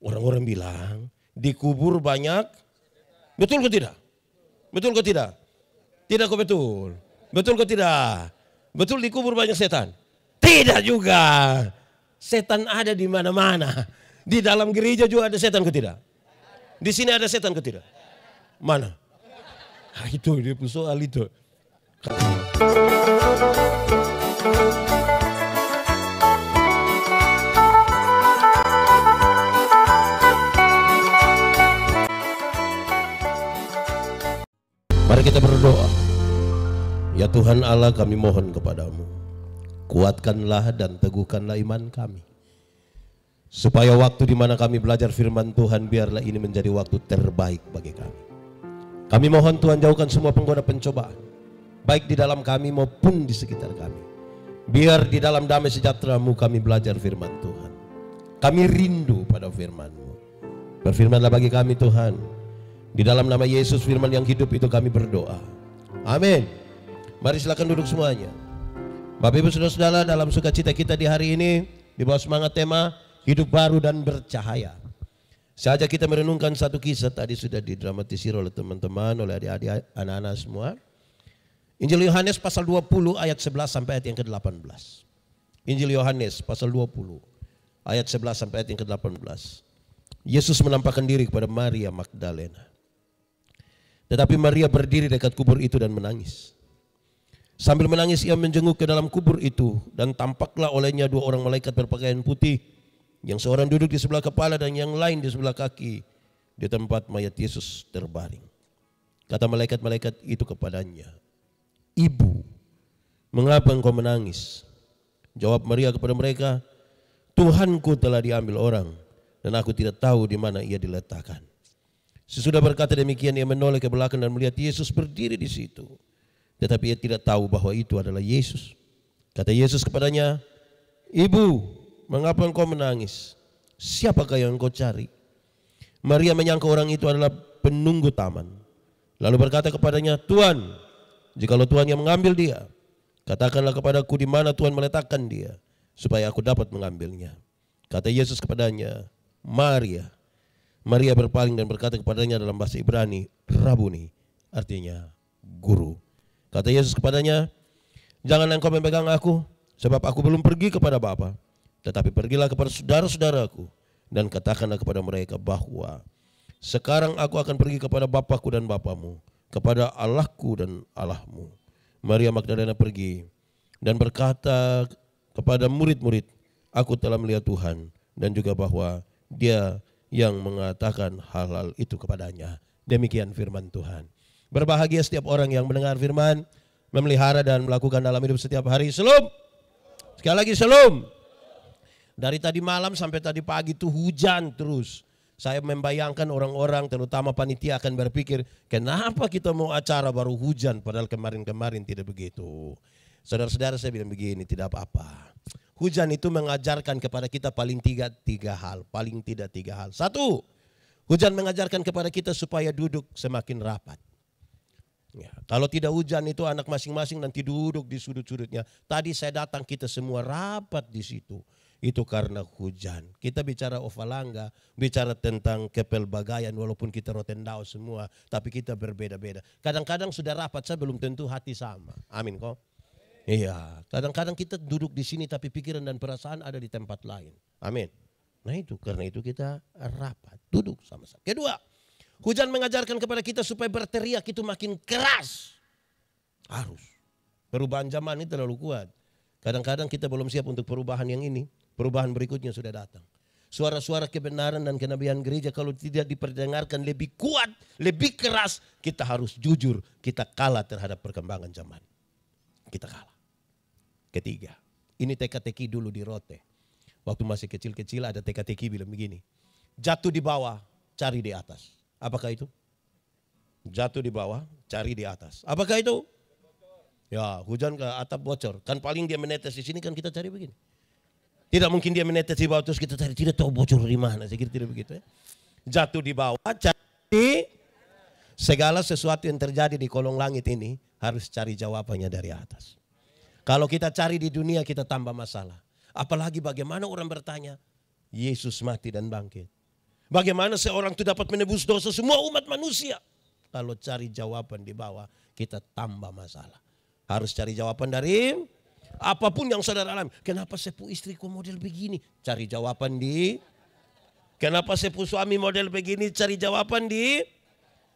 Orang-orang bilang dikubur banyak. Betul ke tidak? Betul ke tidak? Tidak kok betul. Betul ke tidak? Betul dikubur banyak setan? Tidak juga. Setan ada di mana-mana. Di dalam gereja juga ada setan ke tidak? Di sini ada setan ke tidak? Mana? Nah, itu dia soal itu. Mari kita berdoa. Ya Tuhan Allah, kami mohon kepadamu, kuatkanlah dan teguhkanlah iman kami, supaya waktu di mana kami belajar firman Tuhan, biarlah ini menjadi waktu terbaik bagi kami. Kami mohon Tuhan, jauhkan semua penggoda pencobaan, baik di dalam kami maupun di sekitar kami. Biar di dalam damai sejahtera-Mu kami belajar firman Tuhan. Kami rindu pada firman-Mu. Berfirmanlah bagi kami Tuhan. Di dalam nama Yesus firman yang hidup itu kami berdoa. Amin. Mari silakan duduk semuanya. Bapak Ibu Saudara-saudara, dalam sukacita kita di hari ini, di bawah semangat tema hidup baru dan bercahaya, saja kita merenungkan satu kisah, tadi sudah didramatisir oleh teman-teman, oleh adik-adik, anak-anak semua. Injil Yohanes pasal 20 ayat 11 sampai ayat yang ke-18. Injil Yohanes pasal 20 ayat 11 sampai ayat yang ke-18. Yesus menampakkan diri kepada Maria Magdalena. Tetapi Maria berdiri dekat kubur itu dan menangis. Sambil menangis ia menjenguk ke dalam kubur itu, dan tampaklah olehnya dua orang malaikat berpakaian putih, yang seorang duduk di sebelah kepala dan yang lain di sebelah kaki di tempat mayat Yesus terbaring. Kata malaikat-malaikat itu kepadanya, "Ibu, mengapa engkau menangis?" Jawab Maria kepada mereka, "Tuhanku telah diambil orang, dan aku tidak tahu di mana ia diletakkan." Sesudah berkata demikian, ia menoleh ke belakang dan melihat Yesus berdiri di situ. Tetapi ia tidak tahu bahwa itu adalah Yesus. Kata Yesus kepadanya, "Ibu, mengapa engkau menangis? Siapakah yang engkau cari?" Maria menyangka orang itu adalah penunggu taman. Lalu berkata kepadanya, "Tuan, jikalau Tuhan yang mengambil dia, katakanlah kepadaku di mana Tuhan meletakkan dia, supaya aku dapat mengambilnya." Kata Yesus kepadanya, "Maria." Maria berpaling dan berkata kepadanya dalam bahasa Ibrani, "Rabuni," artinya guru. Kata Yesus kepadanya, "Janganlah engkau memegang aku, sebab aku belum pergi kepada Bapa. Tetapi pergilah kepada saudara-saudaraku dan katakanlah kepada mereka bahwa sekarang aku akan pergi kepada Bapakku dan Bapamu, kepada Allahku dan Allahmu." Maria Magdalena pergi dan berkata kepada murid-murid, "Aku telah melihat Tuhan," dan juga bahwa Dia yang mengatakan hal-hal itu kepadanya. Demikian firman Tuhan. Berbahagia setiap orang yang mendengar firman, memelihara dan melakukan dalam hidup setiap hari. Shalom. Sekali lagi shalom. Dari tadi malam sampai tadi pagi itu hujan terus. Saya membayangkan orang-orang terutama panitia akan berpikir, kenapa kita mau acara baru hujan padahal kemarin-kemarin tidak begitu. Saudara-saudara, saya bilang begini, tidak apa-apa. Hujan itu mengajarkan kepada kita paling tiga hal. Paling tidak tiga hal. Satu, hujan mengajarkan kepada kita supaya duduk semakin rapat. Ya, kalau tidak hujan itu anak masing-masing nanti duduk di sudut-sudutnya. Tadi saya datang kita semua rapat di situ. Itu karena hujan. Kita bicara Ovalangga, bicara tentang Kepel Bagayan walaupun kita Rotendao semua. Tapi kita berbeda-beda. Kadang-kadang sudah rapat saya belum tentu hati sama. Amin kok. Iya, kadang-kadang kita duduk di sini tapi pikiran dan perasaan ada di tempat lain. Amin. Nah itu, karena itu kita rapat, duduk sama-sama. Kedua, hujan mengajarkan kepada kita supaya berteriak itu makin keras. Harus. Perubahan zaman ini terlalu kuat. Kadang-kadang kita belum siap untuk perubahan yang ini. Perubahan berikutnya sudah datang. Suara-suara kebenaran dan kenabian gereja kalau tidak diperdengarkan lebih kuat, lebih keras, kita harus jujur, kita kalah terhadap perkembangan zaman. Kita kalah. Ketiga, ini teka-teki dulu di Rote. Waktu masih kecil-kecil ada teka-teki bilang begini, jatuh di bawah, cari di atas. Apakah itu? Jatuh di bawah, cari di atas. Apakah itu? Ya, hujan ke atap bocor. Kan paling dia menetes di sini kan kita cari begini. Tidak mungkin dia menetes di bawah terus kita cari, tidak tahu bocor di mana. Saya kira tidak begitu ya. Jatuh di bawah, cari segala sesuatu yang terjadi di kolong langit ini harus cari jawabannya dari atas. Kalau kita cari di dunia kita tambah masalah. Apalagi bagaimana orang bertanya, Yesus mati dan bangkit. Bagaimana seorang itu dapat menebus dosa semua umat manusia? Kalau cari jawaban di bawah, kita tambah masalah. Harus cari jawaban dari apapun yang saudara alami. Kenapa sepu istriku model begini? Cari jawaban di. Kenapa sepu suami model begini? Cari jawaban di.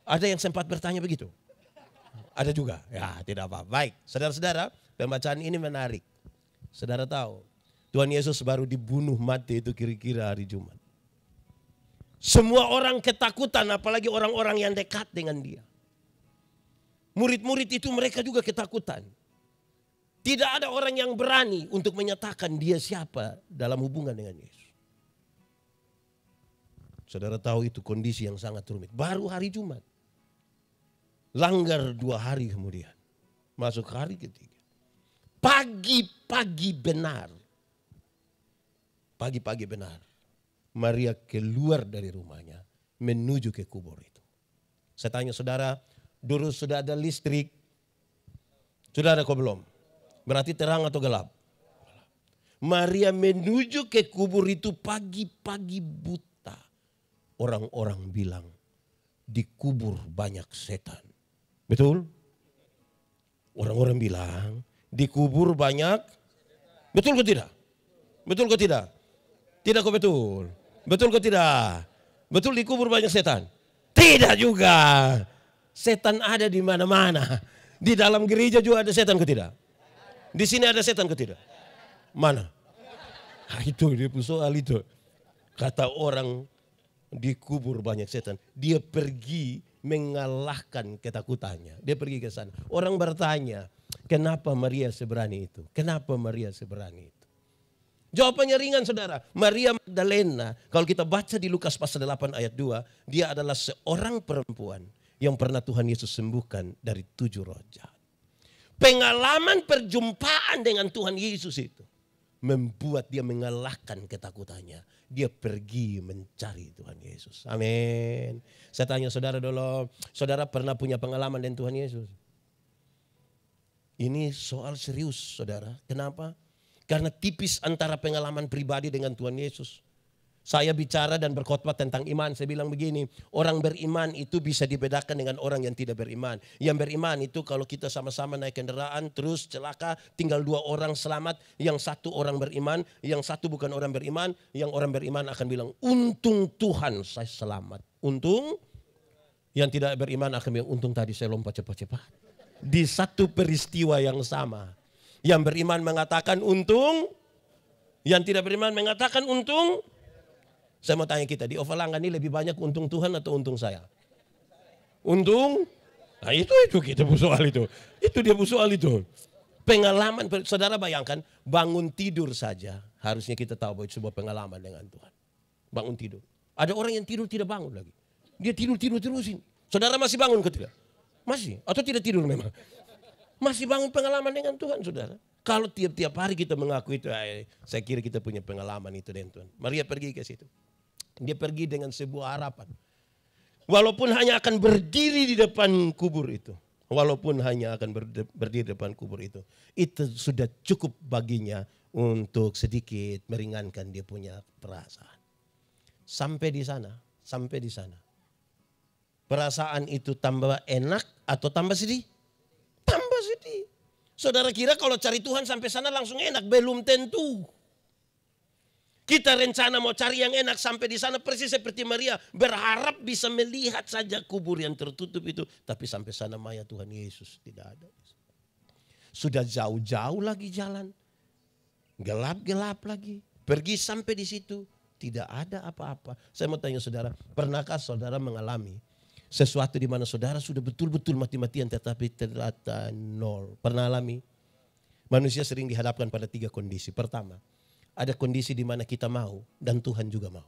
Ada yang sempat bertanya begitu? Ada juga? Ya, tidak apa-apa. Baik, saudara-saudara, pembacaan ini menarik. Saudara tahu, Tuhan Yesus baru dibunuh mati itu kira-kira hari Jumat. Semua orang ketakutan, apalagi orang-orang yang dekat dengan dia. Murid-murid itu mereka juga ketakutan. Tidak ada orang yang berani untuk menyatakan dia siapa dalam hubungan dengan Yesus. Saudara tahu itu kondisi yang sangat rumit. Baru hari Jumat. Langgar 2 hari kemudian. Masuk hari ketiga. Pagi-pagi benar. Pagi-pagi benar. Maria keluar dari rumahnya menuju ke kubur itu. Saya tanya saudara, dulu sudah ada listrik? Sudah ada kok belum? Berarti terang atau gelap? Maria menuju ke kubur itu pagi-pagi buta. Orang-orang bilang dikubur banyak setan. Betul? Orang-orang bilang dikubur banyak. Betul kok tidak? Betul kok tidak? Tidak kok betul? Betul kok tidak? Betul dikubur banyak setan? Tidak juga. Setan ada di mana-mana. Di dalam gereja juga ada setan kok tidak? Di sini ada setan kok tidak? Mana? Nah, itu dia soal itu. Kata orang dikubur banyak setan. Dia pergi mengalahkan ketakutannya. Dia pergi ke sana. Orang bertanya, kenapa Maria seberani itu? Kenapa Maria seberani itu? Jawabannya ringan saudara. Maria Magdalena, kalau kita baca di Lukas pasal 8 ayat 2, dia adalah seorang perempuan yang pernah Tuhan Yesus sembuhkan dari 7 roh jahat. Pengalaman perjumpaan dengan Tuhan Yesus itu membuat dia mengalahkan ketakutannya. Dia pergi mencari Tuhan Yesus. Amin. Saya tanya saudara dulu, saudara pernah punya pengalaman dengan Tuhan Yesus? Ini soal serius saudara. Kenapa? Karena tipis antara pengalaman pribadi dengan Tuhan Yesus. Saya bicara dan berkhotbah tentang iman. Saya bilang begini, orang beriman itu bisa dibedakan dengan orang yang tidak beriman. Yang beriman itu kalau kita sama-sama naik kendaraan terus celaka, tinggal 2 orang selamat. Yang 1 orang beriman, yang 1 bukan orang beriman. Yang orang beriman akan bilang, untung Tuhan saya selamat. Untung, yang tidak beriman akan bilang, untung tadi saya lompat cepat-cepat. Di satu peristiwa yang sama. Yang beriman mengatakan untung, yang tidak beriman mengatakan untung. Saya mau tanya kita, di Ovalanga ini lebih banyak untung Tuhan atau untung saya? Untung? Nah itu kita soal itu. Itu dia soal itu. Pengalaman, saudara bayangkan bangun tidur saja. Harusnya kita tahu bahwa itu sebuah pengalaman dengan Tuhan. Bangun tidur. Ada orang yang tidur tidak bangun lagi. Dia tidur terusin. Saudara masih bangun ke tidak? Masih? Atau tidak tidur memang? Masih bangun pengalaman dengan Tuhan saudara. Kalau tiap-tiap hari kita mengaku itu, saya kira kita punya pengalaman itu dengan Tuhan. Maria pergi ke situ. Dia pergi dengan sebuah harapan. Walaupun hanya akan berdiri di depan kubur itu. Walaupun hanya akan berdiri di depan kubur itu. Itu sudah cukup baginya untuk sedikit meringankan dia punya perasaan. Sampai di sana. Perasaan itu tambah enak atau tambah sedih? Tambah sedih. Saudara kira kalau cari Tuhan sampai sana langsung enak? Belum tentu. Kita rencana mau cari yang enak sampai di sana persis seperti Maria. Berharap bisa melihat saja kubur yang tertutup itu. Tapi sampai sana mayat Tuhan Yesus tidak ada. Sudah jauh-jauh lagi jalan. Gelap-gelap lagi. Pergi sampai di situ. Tidak ada apa-apa. Saya mau tanya saudara. Pernahkah saudara mengalami sesuatu di mana saudara sudah betul-betul mati-matian tetapi ternyata nol? Pernah alami? Manusia sering dihadapkan pada 3 kondisi. Pertama. Ada kondisi di mana kita mau dan Tuhan juga mau.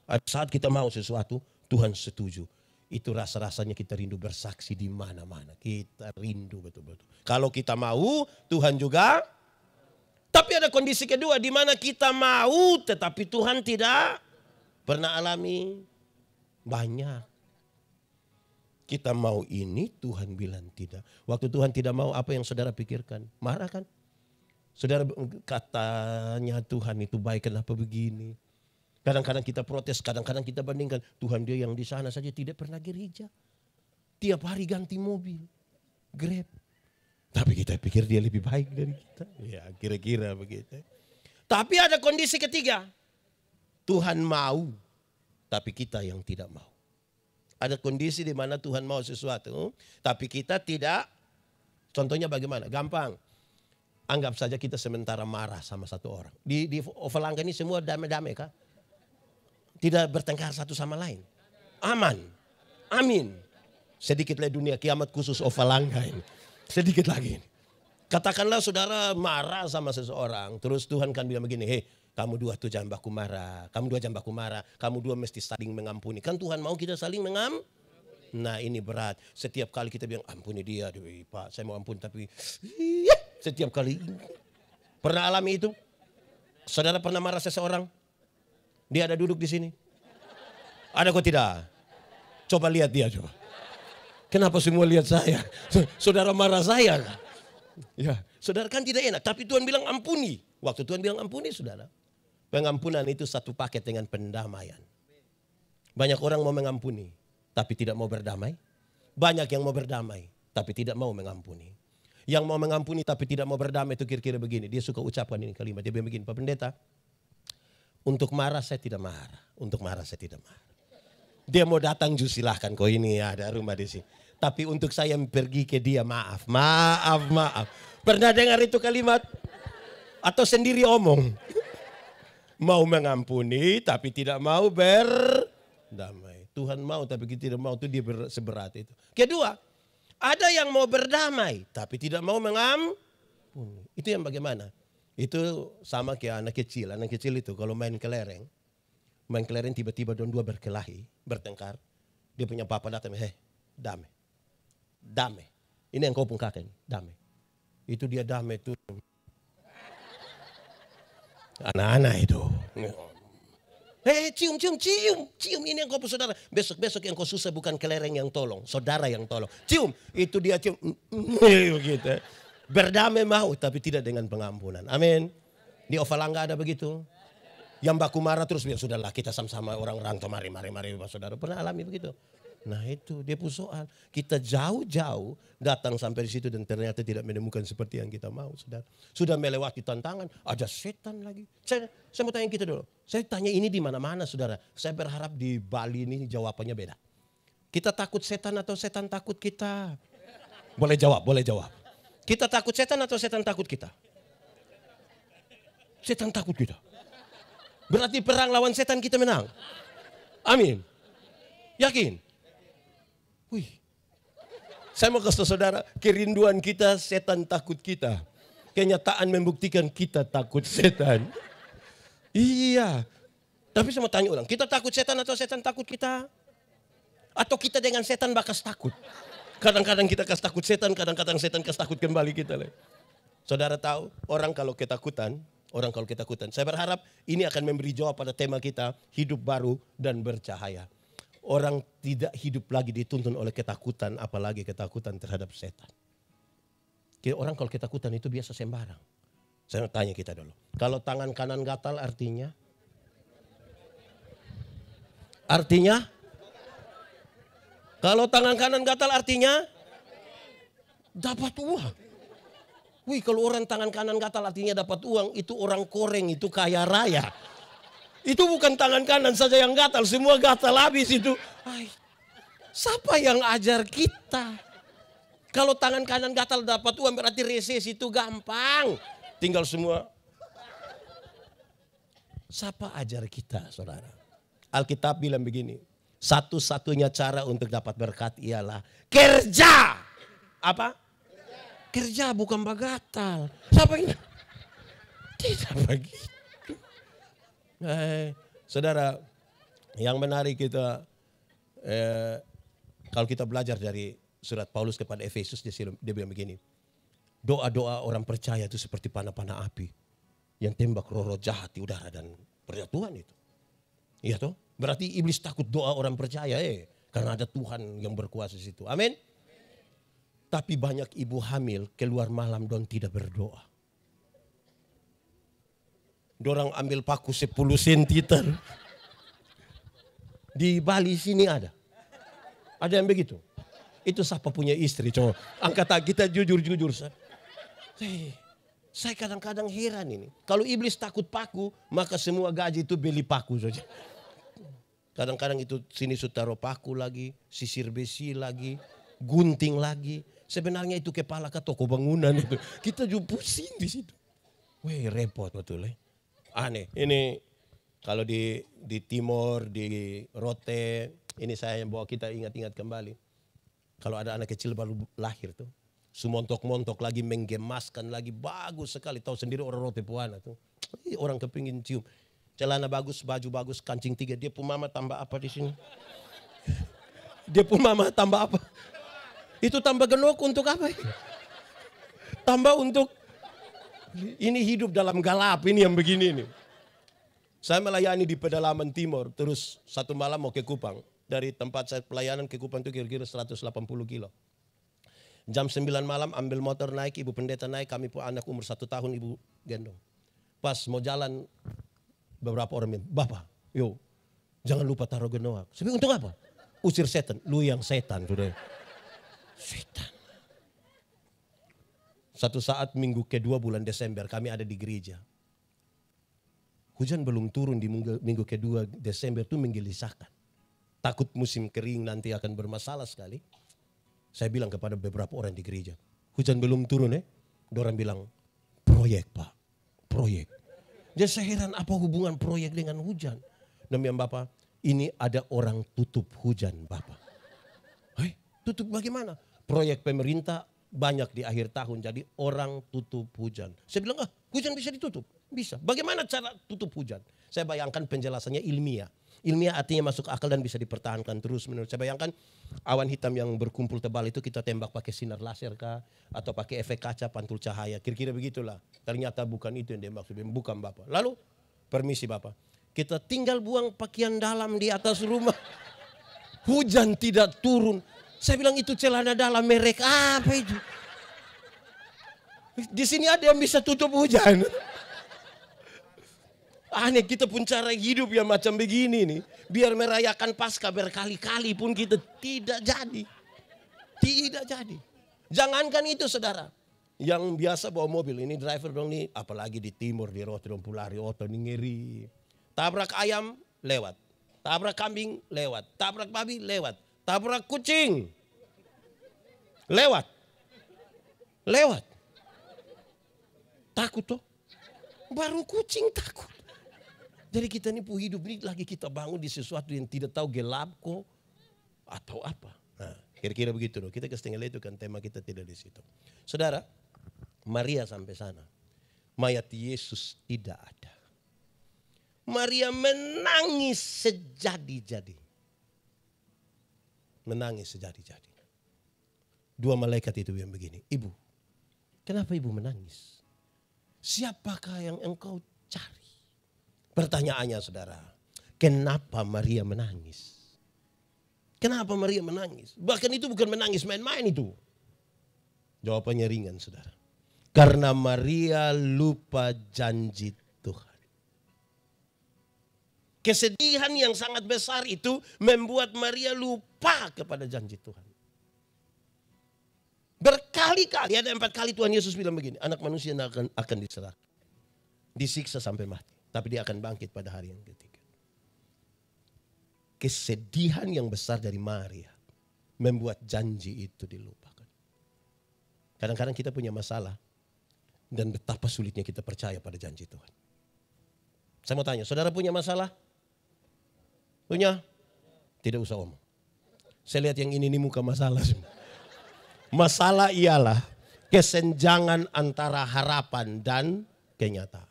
Ada saat kita mau sesuatu, Tuhan setuju. Itu rasa-rasanya kita rindu bersaksi di mana-mana. Kita rindu betul-betul. Kalau kita mau, Tuhan juga. Tapi ada kondisi kedua di mana kita mau tetapi Tuhan tidak. Pernah alami? Banyak. Kita mau ini, Tuhan bilang tidak. Waktu Tuhan tidak mau, apa yang saudara pikirkan? Marah kan? Saudara, katanya Tuhan itu baik, kenapa begini? Kadang-kadang kita protes, kadang-kadang kita bandingkan. Tuhan dia yang di sana saja tidak pernah gereja. Tiap hari ganti mobil, Grab. Tapi kita pikir dia lebih baik dari kita. Ya kira-kira begitu. Tapi ada kondisi ketiga. Tuhan mau, tapi kita yang tidak mau. Ada kondisi di mana Tuhan mau sesuatu, tapi kita tidak. Contohnya bagaimana? Gampang. Anggap saja kita sementara marah sama satu orang. Di Ovalangga ini semua damai-damai kah? Tidak bertengkar satu sama lain. Aman. Amin. Sedikit lagi dunia kiamat khusus Ovalangga ini. Sedikit lagi. Katakanlah saudara marah sama seseorang. Terus Tuhan kan bilang begini. Hei, kamu dua tuh jangan baku marah. Kamu dua jangan baku marah. Kamu dua mesti saling mengampuni. Kan Tuhan mau kita saling mengampuni. Nah ini berat. Setiap kali kita bilang ampuni dia. Pak saya mau ampun tapi. Setiap kali. Pernah alami itu? Saudara pernah marah seseorang? Dia ada duduk di sini. Ada kok tidak? Coba lihat dia coba. Kenapa semua lihat saya? Saudara marah saya. Ya, saudara kan tidak enak. Tapi Tuhan bilang ampuni. Waktu Tuhan bilang ampuni saudara. Pengampunan itu satu paket dengan pendamaian. Banyak orang mau mengampuni. Tapi tidak mau berdamai. Banyak yang mau berdamai. Tapi tidak mau mengampuni. Yang mau mengampuni tapi tidak mau berdamai itu kira-kira begini. Dia suka ucapkan ini kalimat. Dia bilang begini, Pak Pendeta. Untuk marah saya tidak marah. Untuk marah saya tidak marah. Dia mau datang silahkan kau ini ada rumah di sini. Tapi untuk saya pergi ke dia maaf. Maaf, maaf. Pernah dengar itu kalimat? Atau sendiri omong? Mau mengampuni tapi tidak mau berdamai. Tuhan mau tapi kita tidak mau itu dia seberat itu. Kedua, ada yang mau berdamai tapi tidak mau mengampuni. Itu yang bagaimana? Itu sama kayak anak kecil. Anak kecil itu kalau main kelereng tiba-tiba dua berkelahi, bertengkar. Dia punya papa datang, hei damai. Damai. Ini yang kau pun kakek, damai. Itu dia damai itu. Anak-anak itu. Hei cium. Cium ini yang kau pun saudara. Besok yang kau susah bukan kelereng yang tolong. Saudara yang tolong. Cium. Itu dia cium. Begitu. Berdamai mau tapi tidak dengan pengampunan. Amin. Di Ovalangga ada begitu. Yang baku marah terus biar sudahlah kita sama-sama orang-orang mari saudara. Pernah alami begitu? Nah itu dia pun soal. Kita jauh-jauh datang sampai di situ dan ternyata tidak menemukan seperti yang kita mau saudara. Sudah melewati tantangan, ada setan lagi. Saya mau tanya kita dulu. Saya tanya ini di mana-mana saudara. Saya berharap di Bali ini jawabannya beda. Kita takut setan atau setan takut kita? Boleh jawab. Kita takut setan atau setan takut kita? Setan takut kita. Berarti perang lawan setan kita menang. Amin. Yakin? Wih. Saya mau kasih saudara, kerinduan kita setan takut kita. Kenyataan membuktikan kita takut setan. Iya. Tapi saya mau tanya ulang, kita takut setan atau setan takut kita? Atau kita dengan setan bakas takut? Kadang-kadang kita kasih takut setan, kadang-kadang setan kasih takut kembali kita. Saudara tahu, orang kalau ketakutan, saya berharap ini akan memberi jawab pada tema kita, hidup baru dan bercahaya. Orang tidak hidup lagi dituntun oleh ketakutan, apalagi ketakutan terhadap setan. Orang kalau ketakutan itu biasa sembarang. Saya mau tanya kita dulu, kalau tangan kanan gatal artinya? Kalau tangan kanan gatal artinya dapat uang. Wih, kalau orang tangan kanan gatal artinya dapat uang, itu orang koreng, itu kaya raya. Itu bukan tangan kanan saja yang gatal, semua gatal habis itu. Ay, siapa yang ajar kita? Kalau tangan kanan gatal dapat uang berarti resesi itu gampang. Tinggal semua. Siapa ajar kita, saudara? Alkitab bilang begini. Satu-satunya cara untuk dapat berkat ialah kerja. Apa? Kerja bukan bagatal. Siapa ini? Tidak begitu. Saudara, yang menarik kita, kalau kita belajar dari surat Paulus kepada Efesus, dia bilang begini. Doa-doa orang percaya itu seperti panah-panah api yang tembak roh-roh jahat di udara dan perjatuhan itu. Iya toh? Berarti iblis takut doa orang percaya karena ada Tuhan yang berkuasa di situ. Amin. Tapi banyak ibu hamil keluar malam dan tidak berdoa. Dorang ambil paku 10 cm. Di Bali sini ada. Ada yang begitu. Itu siapa punya istri, coba. Angkat kita jujur-jujur. Saya kadang-kadang heran ini. Kalau iblis takut paku, maka semua gaji itu beli paku saja. Kadang-kadang itu sini taruh paku lagi, sisir besi lagi, gunting lagi. Sebenarnya itu kepala ke toko bangunan itu. Kita juga pusing di situ. Wih, repot betul ya. Aneh. Ini kalau di Timor, di Rote, ini saya yang bawa kita ingat-ingat kembali. Kalau ada anak kecil baru lahir tuh, sumontok-montok lagi, menggemaskan lagi, bagus sekali. Tahu sendiri orang Rote Puana tuh, orang kepingin cium. Celana bagus, baju bagus, kancing 3. Dia pun mama tambah apa di sini? Dia pun mama tambah apa? Itu tambah genok untuk apa? Tambah untuk ini hidup dalam galap ini yang begini nih. Saya melayani di pedalaman timur, terus satu malam mau ke Kupang. Dari tempat saya pelayanan ke Kupang itu kira-kira 180 kilo. Jam 9 malam ambil motor naik, ibu pendeta naik, kami pun anak umur 1 tahun ibu gendong. Pas mau jalan beberapa orang bilang, Bapak, yo jangan lupa taruh genoak. Saya bilang, untuk apa? Usir setan. Lu yang setan sudah. Setan. Satu saat minggu kedua bulan Desember kami ada di gereja. Hujan belum turun di minggu kedua Desember itu menggelisahkan. Takut musim kering nanti akan bermasalah sekali. Saya bilang kepada beberapa orang di gereja, hujan belum turun Orang bilang, proyek Pak, proyek. Jadi saya heran apa hubungan proyek dengan hujan. Demikian Bapak, ini ada orang tutup hujan Bapak. Tutup bagaimana? Proyek pemerintah banyak di akhir tahun, jadi orang tutup hujan. Saya bilang, hujan bisa ditutup? Bisa. Bagaimana cara tutup hujan? Saya bayangkan penjelasannya ilmiah. Ilmiah artinya masuk akal dan bisa dipertahankan terus menerus. Saya bayangkan awan hitam yang berkumpul tebal itu kita tembak pakai sinar laser kah? Atau pakai efek kaca pantul cahaya. Kira-kira begitulah. Ternyata bukan itu yang dia maksud. Bukan Bapak. Lalu, permisi Bapak. Kita tinggal buang pakaian dalam di atas rumah. Hujan tidak turun. Saya bilang itu celana dalam merek apa itu? Di sini ada yang bisa tutup hujan. Aneh, kita pun cara hidup yang macam begini nih. Biar merayakan Paskah berkali-kali pun kita tidak jadi. Tidak jadi. Jangankan itu saudara. Yang biasa bawa mobil, ini driver dong nih. Apalagi di timur, di Rote dong pulari oto nih ngeri. Tabrak ayam, lewat. Tabrak kambing, lewat. Tabrak babi, lewat. Tabrak kucing, lewat. Lewat. Takut toh. Baru kucing takut. Jadi kita ini hidup ini lagi kita bangun di sesuatu yang tidak tahu gelap kok atau apa. Nah, kira-kira begitu loh. Kita ke setengah itu kan tema kita tidak di situ. Saudara, Maria sampai sana. Mayat Yesus tidak ada. Maria menangis sejadi-jadi. Menangis sejadi-jadi. 2 malaikat itu yang begini. Ibu, kenapa ibu menangis? Siapakah yang engkau cari? Pertanyaannya saudara, kenapa Maria menangis? Kenapa Maria menangis? Bahkan itu bukan menangis main-main itu. Jawabannya ringan saudara. Karena Maria lupa janji Tuhan. Kesedihan yang sangat besar itu membuat Maria lupa kepada janji Tuhan. Berkali-kali, ada 4 kali Tuhan Yesus bilang begini, anak manusia akan diserahkan. Disiksa sampai mati. Tapi dia akan bangkit pada hari yang ketiga. Kesedihan yang besar dari Maria membuat janji itu dilupakan. Kadang-kadang kita punya masalah dan betapa sulitnya kita percaya pada janji Tuhan. Saya mau tanya, saudara punya masalah? Punya? Tidak usah omong. Saya lihat yang ini muka masalah semua. Masalah ialah kesenjangan antara harapan dan kenyataan.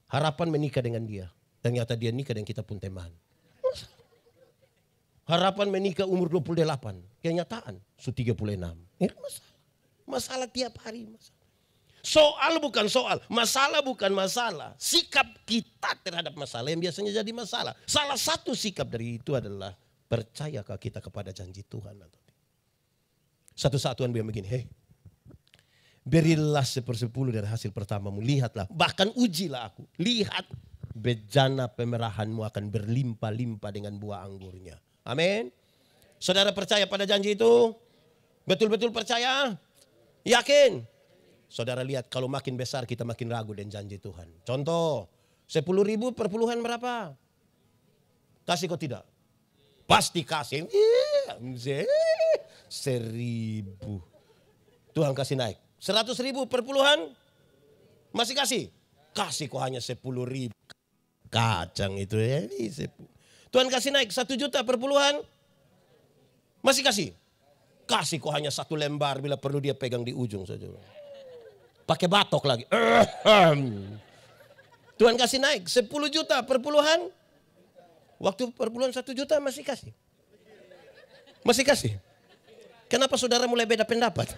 Harapan menikah dengan dia. Ternyata dia nikah dan kita pun teman. Harapan menikah umur 28. Kenyataan 36. Ini masalah. Masalah tiap hari. Soal bukan soal. Masalah bukan masalah. Sikap kita terhadap masalah yang biasanya jadi masalah. Salah satu sikap dari itu adalah percayakah kita kepada janji Tuhan atau tidak. Satu saat Tuhan bilang begini, berilah 1/10 dari hasil pertamamu, lihatlah, bahkan ujilah aku, lihat bejana pemerahanmu akan berlimpah-limpah dengan buah anggurnya. Amin. Saudara percaya pada janji itu? Betul-betul percaya? Yakin? Saudara lihat kalau makin besar kita makin ragu dengan janji Tuhan. Contoh, 10.000 perpuluhan berapa? Kasih kok tidak? Pasti kasih. 1.000. Tuhan kasih naik. 100.000 perpuluhan? Masih kasih? Kasih kok hanya 10.000. Kacang itu ya. Tuhan kasih naik 1 juta perpuluhan? Masih kasih? Kasih kok hanya 1 lembar bila perlu dia pegang di ujung saja. Pakai batok lagi. Tuhan kasih naik 10 juta perpuluhan? Waktu perpuluhan 1 juta masih kasih? Masih kasih? Kenapa saudara mulai beda pendapat?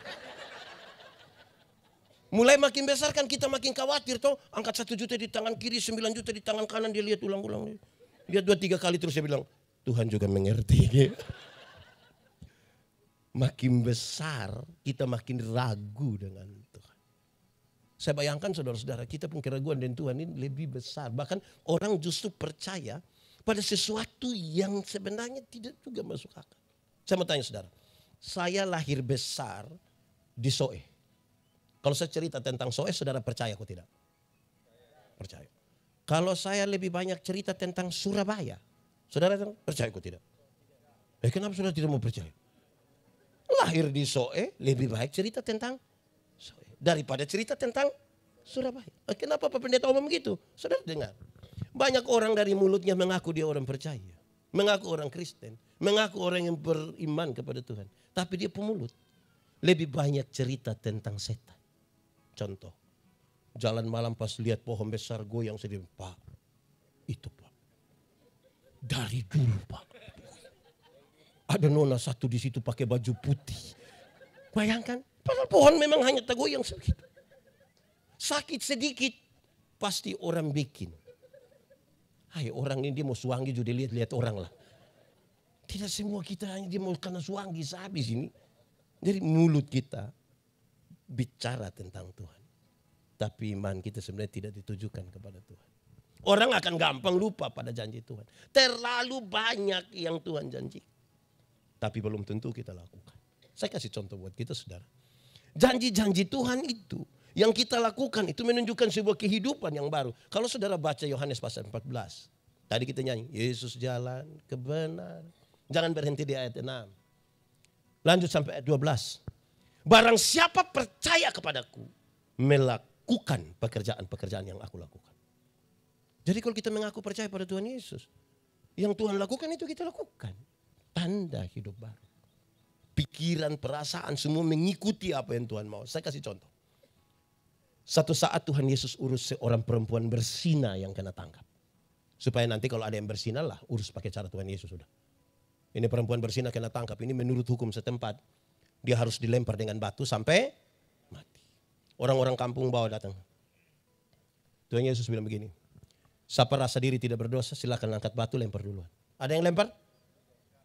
Mulai makin besar kan kita makin khawatir toh. Angkat 1 juta di tangan kiri, 9 juta di tangan kanan, dia lihat ulang-ulang. Dia 2-3 kali terus dia bilang, Tuhan juga mengerti. Makin besar kita makin ragu dengan Tuhan. Saya bayangkan saudara-saudara, kita pun keraguan dengan Tuhan ini lebih besar. Bahkan orang justru percaya pada sesuatu yang sebenarnya tidak juga masuk akal. Saya mau tanya saudara, saya lahir besar di Soe. Kalau saya cerita tentang Soe, saudara percaya atau tidak? Percaya. Kalau saya lebih banyak cerita tentang Surabaya, saudara percaya atau tidak? Kenapa saudara tidak mau percaya? Lahir di Soe, lebih baik cerita tentang Soe daripada cerita tentang Surabaya. Kenapa Pak Pendeta omong begitu? Saudara dengar. Banyak orang dari mulutnya mengaku dia orang percaya. Mengaku orang Kristen. Mengaku orang yang beriman kepada Tuhan. Tapi dia pemulut. Lebih banyak cerita tentang setan. Contoh. Jalan malam pas lihat pohon besar goyang sedih. Pak, itu Pak. Dari dulu Pak. Ada nona satu di situ pakai baju putih. Bayangkan, padahal pohon memang hanya tergoyang sedikit. Sakit sedikit, pasti orang bikin. Hai orang ini dia mau suanggi juga lihat-lihat orang lah. Tidak semua kita hanya dia mau karena suanggi sehabis ini. Jadi mulut kita bicara tentang Tuhan. Tapi iman kita sebenarnya tidak ditujukan kepada Tuhan. Orang akan gampang lupa pada janji Tuhan. Terlalu banyak yang Tuhan janji. Tapi belum tentu kita lakukan. Saya kasih contoh buat kita saudara. Janji-janji Tuhan itu yang kita lakukan itu menunjukkan sebuah kehidupan yang baru. Kalau saudara baca Yohanes pasal 14. Tadi kita nyanyi. Yesus jalan kebenaran. Jangan berhenti di ayat 6. Lanjut sampai ayat 12. Barang siapa percaya kepadaku. Melakukan pekerjaan-pekerjaan yang aku lakukan. Jadi kalau kita mengaku percaya pada Tuhan Yesus. Yang Tuhan lakukan itu kita lakukan. Tanda hidup baru. Pikiran, perasaan semua mengikuti apa yang Tuhan mau. Saya kasih contoh. Satu saat Tuhan Yesus urus seorang perempuan berzina yang kena tangkap. Supaya nanti kalau ada yang berzina lah urus pakai cara Tuhan Yesus sudah. Ini perempuan berzina kena tangkap. Ini menurut hukum setempat. Dia harus dilempar dengan batu sampai mati. Orang-orang kampung bawa datang. Tuhan Yesus bilang begini. Siapa rasa diri tidak berdosa silakan angkat batu lempar duluan. Ada yang lempar?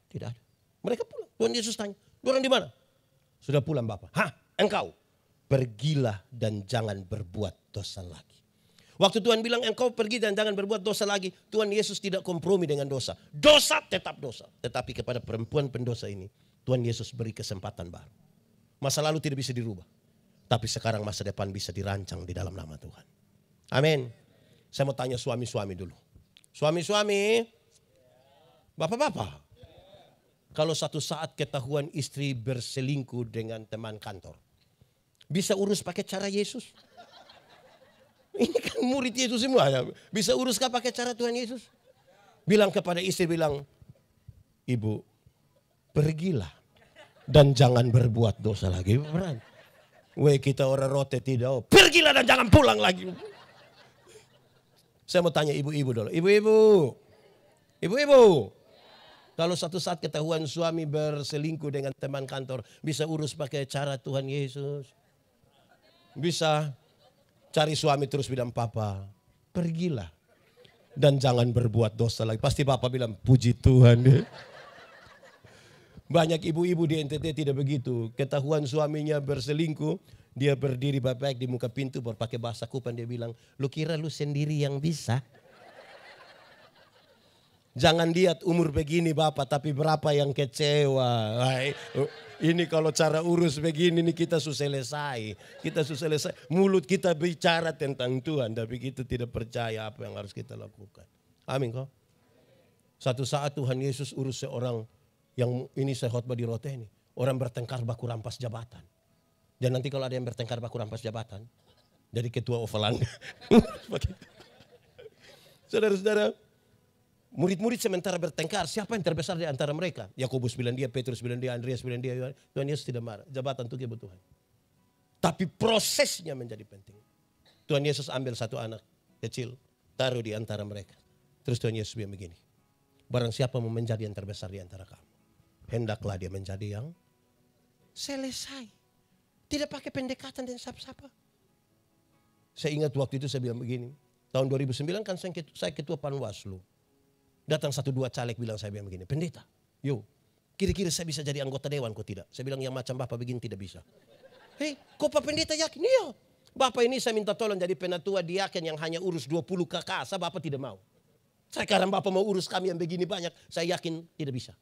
Tidak ada. Mereka pulang. Tuhan Yesus tanya, "Orang di mana?" "Sudah pulang Bapak." "Hah, engkau? Pergilah dan jangan berbuat dosa lagi." Waktu Tuhan bilang engkau pergi dan jangan berbuat dosa lagi, Tuhan Yesus tidak kompromi dengan dosa. Dosa tetap dosa. Tetapi kepada perempuan pendosa ini, Tuhan Yesus beri kesempatan baru. Masa lalu tidak bisa dirubah. Tapi sekarang masa depan bisa dirancang di dalam nama Tuhan. Amin. Saya mau tanya suami-suami dulu. Suami-suami, bapak-bapak. Kalau satu saat ketahuan istri berselingkuh dengan teman kantor. Bisa urus pakai cara Yesus? Ini kan murid Yesus semua. Bisa uruskah pakai cara Tuhan Yesus? Bilang kepada istri, bilang, "Ibu, pergilah dan jangan berbuat dosa lagi." Beneran. Kita orang rote tidak. Pergilah dan jangan pulang lagi. Saya mau tanya ibu-ibu dulu. Ibu-ibu. Kalau satu saat ketahuan suami berselingkuh dengan teman kantor, bisa urus pakai cara Tuhan Yesus? Bisa. Cari suami terus bilang, "Papa, pergilah dan jangan berbuat dosa lagi." Pasti Papa bilang, "Puji Tuhan." Banyak ibu-ibu di NTT tidak begitu. Ketahuan suaminya berselingkuh, dia berdiri baik-baik di muka pintu, baru pakai bahasa Kupang dia bilang, "Lu kira lu sendiri yang bisa?" Jangan lihat umur begini Bapak, tapi berapa yang kecewa. Hai, ini kalau cara urus begini nih kita susah selesai. Kita susah selesai. Mulut kita bicara tentang Tuhan, tapi kita tidak percaya apa yang harus kita lakukan. Amin kok. Satu saat Tuhan Yesus urus seorang yang ini saya khotbah di Rote ini. Orang bertengkar baku rampas jabatan. Dan nanti kalau ada yang bertengkar baku rampas jabatan, jadi ketua Ovalanga. Saudara-saudara, murid-murid sementara bertengkar, siapa yang terbesar di antara mereka? Yakobus bilang dia, Petrus bilang dia, Andreas bilang dia. Tuhan Yesus tidak marah. Jabatan itu kebutuhan. Tapi prosesnya menjadi penting. Tuhan Yesus ambil satu anak kecil, taruh di antara mereka. Terus Tuhan Yesus bilang begini. Barang siapa mau menjadi yang terbesar di antara kamu, hendaklah dia menjadi yang selesai. Tidak pakai pendekatan dan siapa-siapa. Saya ingat waktu itu saya bilang begini. Tahun 2009 kan saya ketua Panwaslu. Datang 1-2 caleg bilang saya bilang begini. Pendeta, yo kira-kira saya bisa jadi anggota dewan kok tidak? Saya bilang yang macam Bapak begini tidak bisa. Hei, kok Pak Pendeta yakin? Iya. Bapak ini saya minta tolong jadi penatua diaken yang hanya urus 20 kakak. Bapak tidak mau. Sekarang Bapak mau urus kami yang begini banyak. Saya yakin tidak bisa.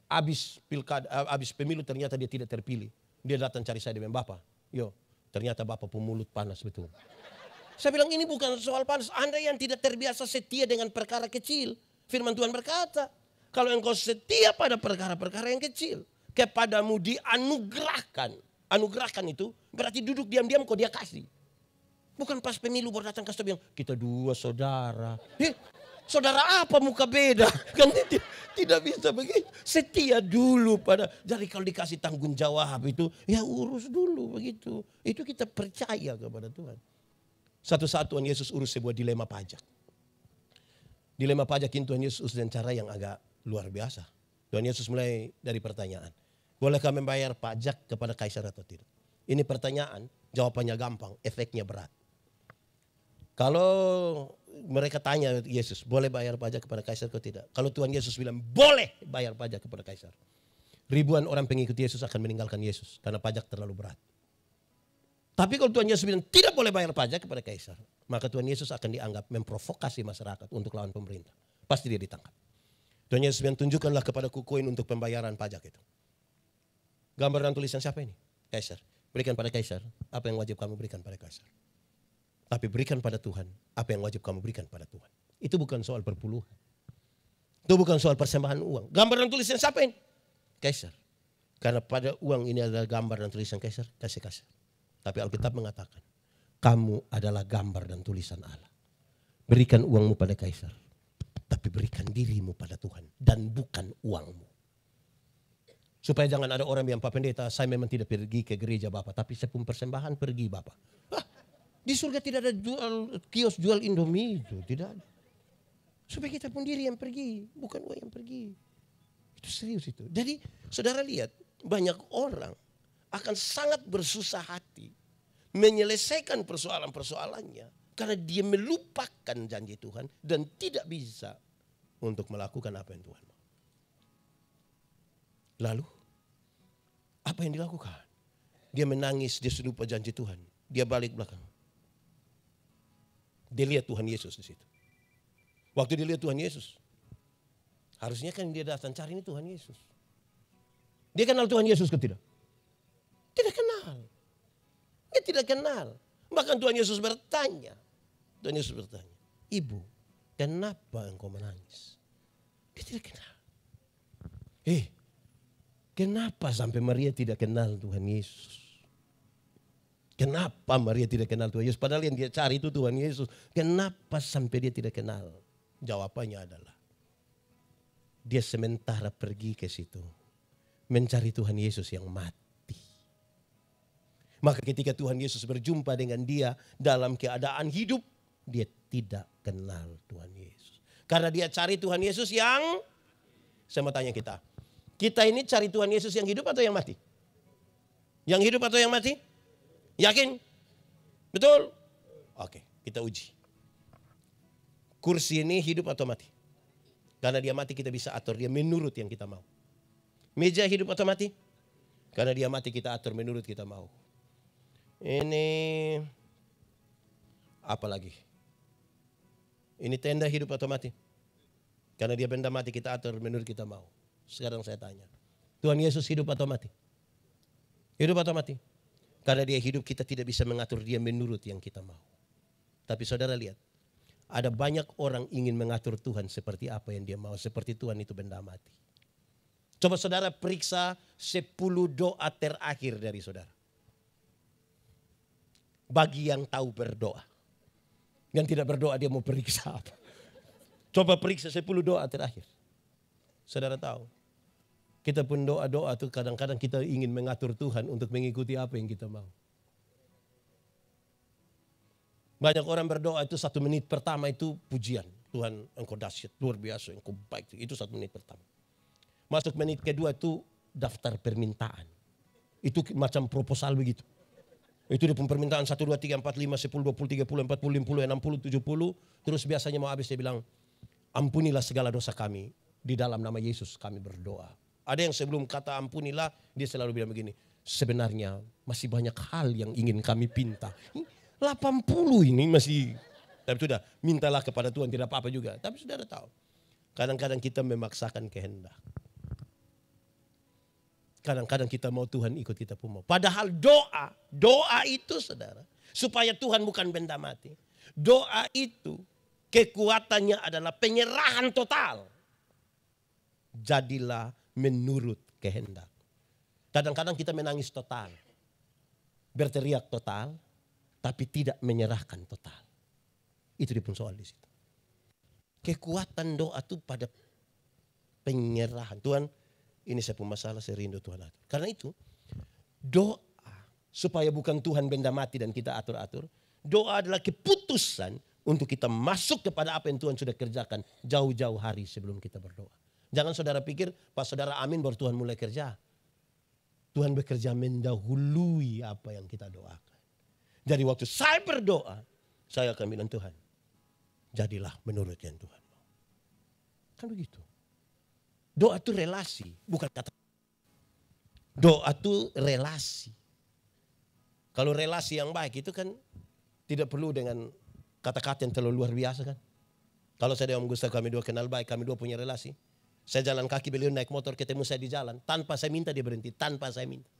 Habis pemilu ternyata dia tidak terpilih. Dia datang cari saya dengan Bapak. Yo, ternyata Bapak pemulut panas betul. Saya bilang ini bukan soal panas. Anda yang tidak terbiasa setia dengan perkara kecil. Firman Tuhan berkata, kalau engkau setia pada perkara-perkara yang kecil, kepadamu dianugerahkan. Anugerahkan itu berarti duduk diam-diam kok dia kasih. Bukan pas pemilu baru datang kasih bilang, kita 2 saudara. Saudara apa muka beda? Kan tidak bisa begitu. Setia dulu pada. Jadi kalau dikasih tanggung jawab itu, ya urus dulu begitu. Itu kita percaya kepada Tuhan. Satu saat Tuhan Yesus urus sebuah dilema pajak. Dilema pajak ini Tuhan Yesus urus dengan cara yang agak luar biasa. Tuhan Yesus mulai dari pertanyaan. Bolehkah membayar pajak kepada kaisar atau tidak? Ini pertanyaan, jawabannya gampang, efeknya berat. Kalau mereka tanya Yesus, boleh bayar pajak kepada kaisar atau tidak? Kalau Tuhan Yesus bilang, boleh bayar pajak kepada kaisar. Ribuan orang pengikut Yesus akan meninggalkan Yesus karena pajak terlalu berat. Tapi kalau Tuhan Yesus bilang tidak boleh bayar pajak kepada kaisar, maka Tuhan Yesus akan dianggap memprovokasi masyarakat untuk lawan pemerintah. Pasti dia ditangkap. Tuhan Yesus bilang tunjukkanlah kepada koin untuk pembayaran pajak itu. Gambar dan tulisan siapa ini? Kaisar. Berikan pada kaisar apa yang wajib kamu berikan pada kaisar. Tapi berikan pada Tuhan apa yang wajib kamu berikan pada Tuhan. Itu bukan soal perpuluhan. Itu bukan soal persembahan uang. Gambar dan tulisan siapa ini? Kaisar. Karena pada uang ini adalah gambar dan tulisan kaisar, kasih kaisar. Tapi Alkitab mengatakan, kamu adalah gambar dan tulisan Allah. Berikan uangmu pada kaisar, tapi berikan dirimu pada Tuhan dan bukan uangmu. Supaya jangan ada orang yang, Pak Pendeta, saya memang tidak pergi ke gereja Bapak, tapi saya pun persembahan pergi Bapak. Di surga tidak ada kios jual Indomie itu, tidak ada. Supaya kita pun diri yang pergi, bukan uang yang pergi. Itu serius itu. Jadi saudara lihat, banyak orang akan sangat bersusah hati menyelesaikan persoalan-persoalannya karena dia melupakan janji Tuhan dan tidak bisa untuk melakukan apa yang Tuhan mau. Lalu apa yang dilakukan? Dia menangis, dia lupa janji Tuhan. Dia balik belakang. Dia lihat Tuhan Yesus di situ. Waktu dia lihat Tuhan Yesus, harusnya kan dia datang cari ini Tuhan Yesus. Dia kenal Tuhan Yesus ke tidak? Tidak kenal. Dia tidak kenal. Bahkan Tuhan Yesus bertanya. Tuhan Yesus bertanya, Ibu, kenapa engkau menangis? Dia tidak kenal. Kenapa sampai Maria tidak kenal Tuhan Yesus? Kenapa Maria tidak kenal Tuhan Yesus? Padahal yang dia cari itu Tuhan Yesus. Kenapa sampai dia tidak kenal? Jawabannya adalah, dia sementara pergi ke situ mencari Tuhan Yesus yang mati. Maka ketika Tuhan Yesus berjumpa dengan dia dalam keadaan hidup, dia tidak kenal Tuhan Yesus. Karena dia cari Tuhan Yesus yang, saya mau tanya kita ini cari Tuhan Yesus yang hidup atau yang mati? Yang hidup atau yang mati? Yakin? Betul? Oke, kita uji. Kursi ini hidup atau mati? Karena dia mati kita bisa atur dia menurut yang kita mau. Meja hidup atau mati? Karena dia mati kita atur menurut kita mau. Ini apa lagi? Ini tenda hidup atau mati? Karena dia benda mati kita atur menurut kita mau. Sekarang saya tanya, Tuhan Yesus hidup atau mati? Hidup atau mati? Karena dia hidup kita tidak bisa mengatur dia menurut yang kita mau. Tapi saudara lihat, ada banyak orang ingin mengatur Tuhan seperti apa yang dia mau. Seperti Tuhan itu benda mati. Coba saudara periksa 10 doa terakhir dari saudara. Bagi yang tahu berdoa. Yang tidak berdoa dia mau periksa apa. Coba periksa 10 doa terakhir. Saudara tahu. Kita pun doa-doa tuh kadang-kadang kita ingin mengatur Tuhan untuk mengikuti apa yang kita mau. Banyak orang berdoa itu 1 menit pertama itu pujian. Tuhan engkau dahsyat, luar biasa, engkau baik. Itu 1 menit pertama. Masuk menit kedua itu daftar permintaan. Itu macam proposal begitu. Itu dia permintaan 1, 2, 3, 4, 5, 10, 20, 30, 40, 50, 60, 70. Terus biasanya mau habis dia bilang, ampunilah segala dosa kami. Di dalam nama Yesus kami berdoa. Ada yang sebelum kata ampunilah, dia selalu bilang begini. Sebenarnya masih banyak hal yang ingin kami pinta. 80 ini masih. Tapi sudah, mintalah kepada Tuhan, tidak apa-apa juga. Tapi saudara tahu, kadang-kadang kita memaksakan kehendak. Kadang-kadang kita mau Tuhan ikut kita pun mau. Padahal doa itu saudara. Supaya Tuhan bukan benda mati. Doa itu kekuatannya adalah penyerahan total. Jadilah menurut kehendak. Kadang-kadang kita menangis total. Berteriak total. Tapi tidak menyerahkan total. Itu dia pun soal di situ. Kekuatan doa itu pada penyerahan. Tuhan, ini saya pun masalah, saya rindu Tuhan atur. Karena itu, doa supaya bukan Tuhan benda mati dan kita atur-atur. Doa adalah keputusan untuk kita masuk kepada apa yang Tuhan sudah kerjakan jauh-jauh hari sebelum kita berdoa. Jangan saudara pikir pas saudara amin baru Tuhan mulai kerja. Tuhan bekerja mendahului apa yang kita doakan. Jadi waktu saya berdoa, saya akan bilang Tuhan, jadilah menurut yang Tuhan mau. Kan begitu. Doa itu relasi, bukan kata. Doa itu relasi. Kalau relasi yang baik itu kan tidak perlu dengan kata-kata yang terlalu luar biasa kan. Kalau saya dengan Om Gustaf kami dua kenal baik, kami dua punya relasi. Saya jalan kaki, beliau naik motor, ketemu saya di jalan. Tanpa saya minta dia berhenti, tanpa saya minta.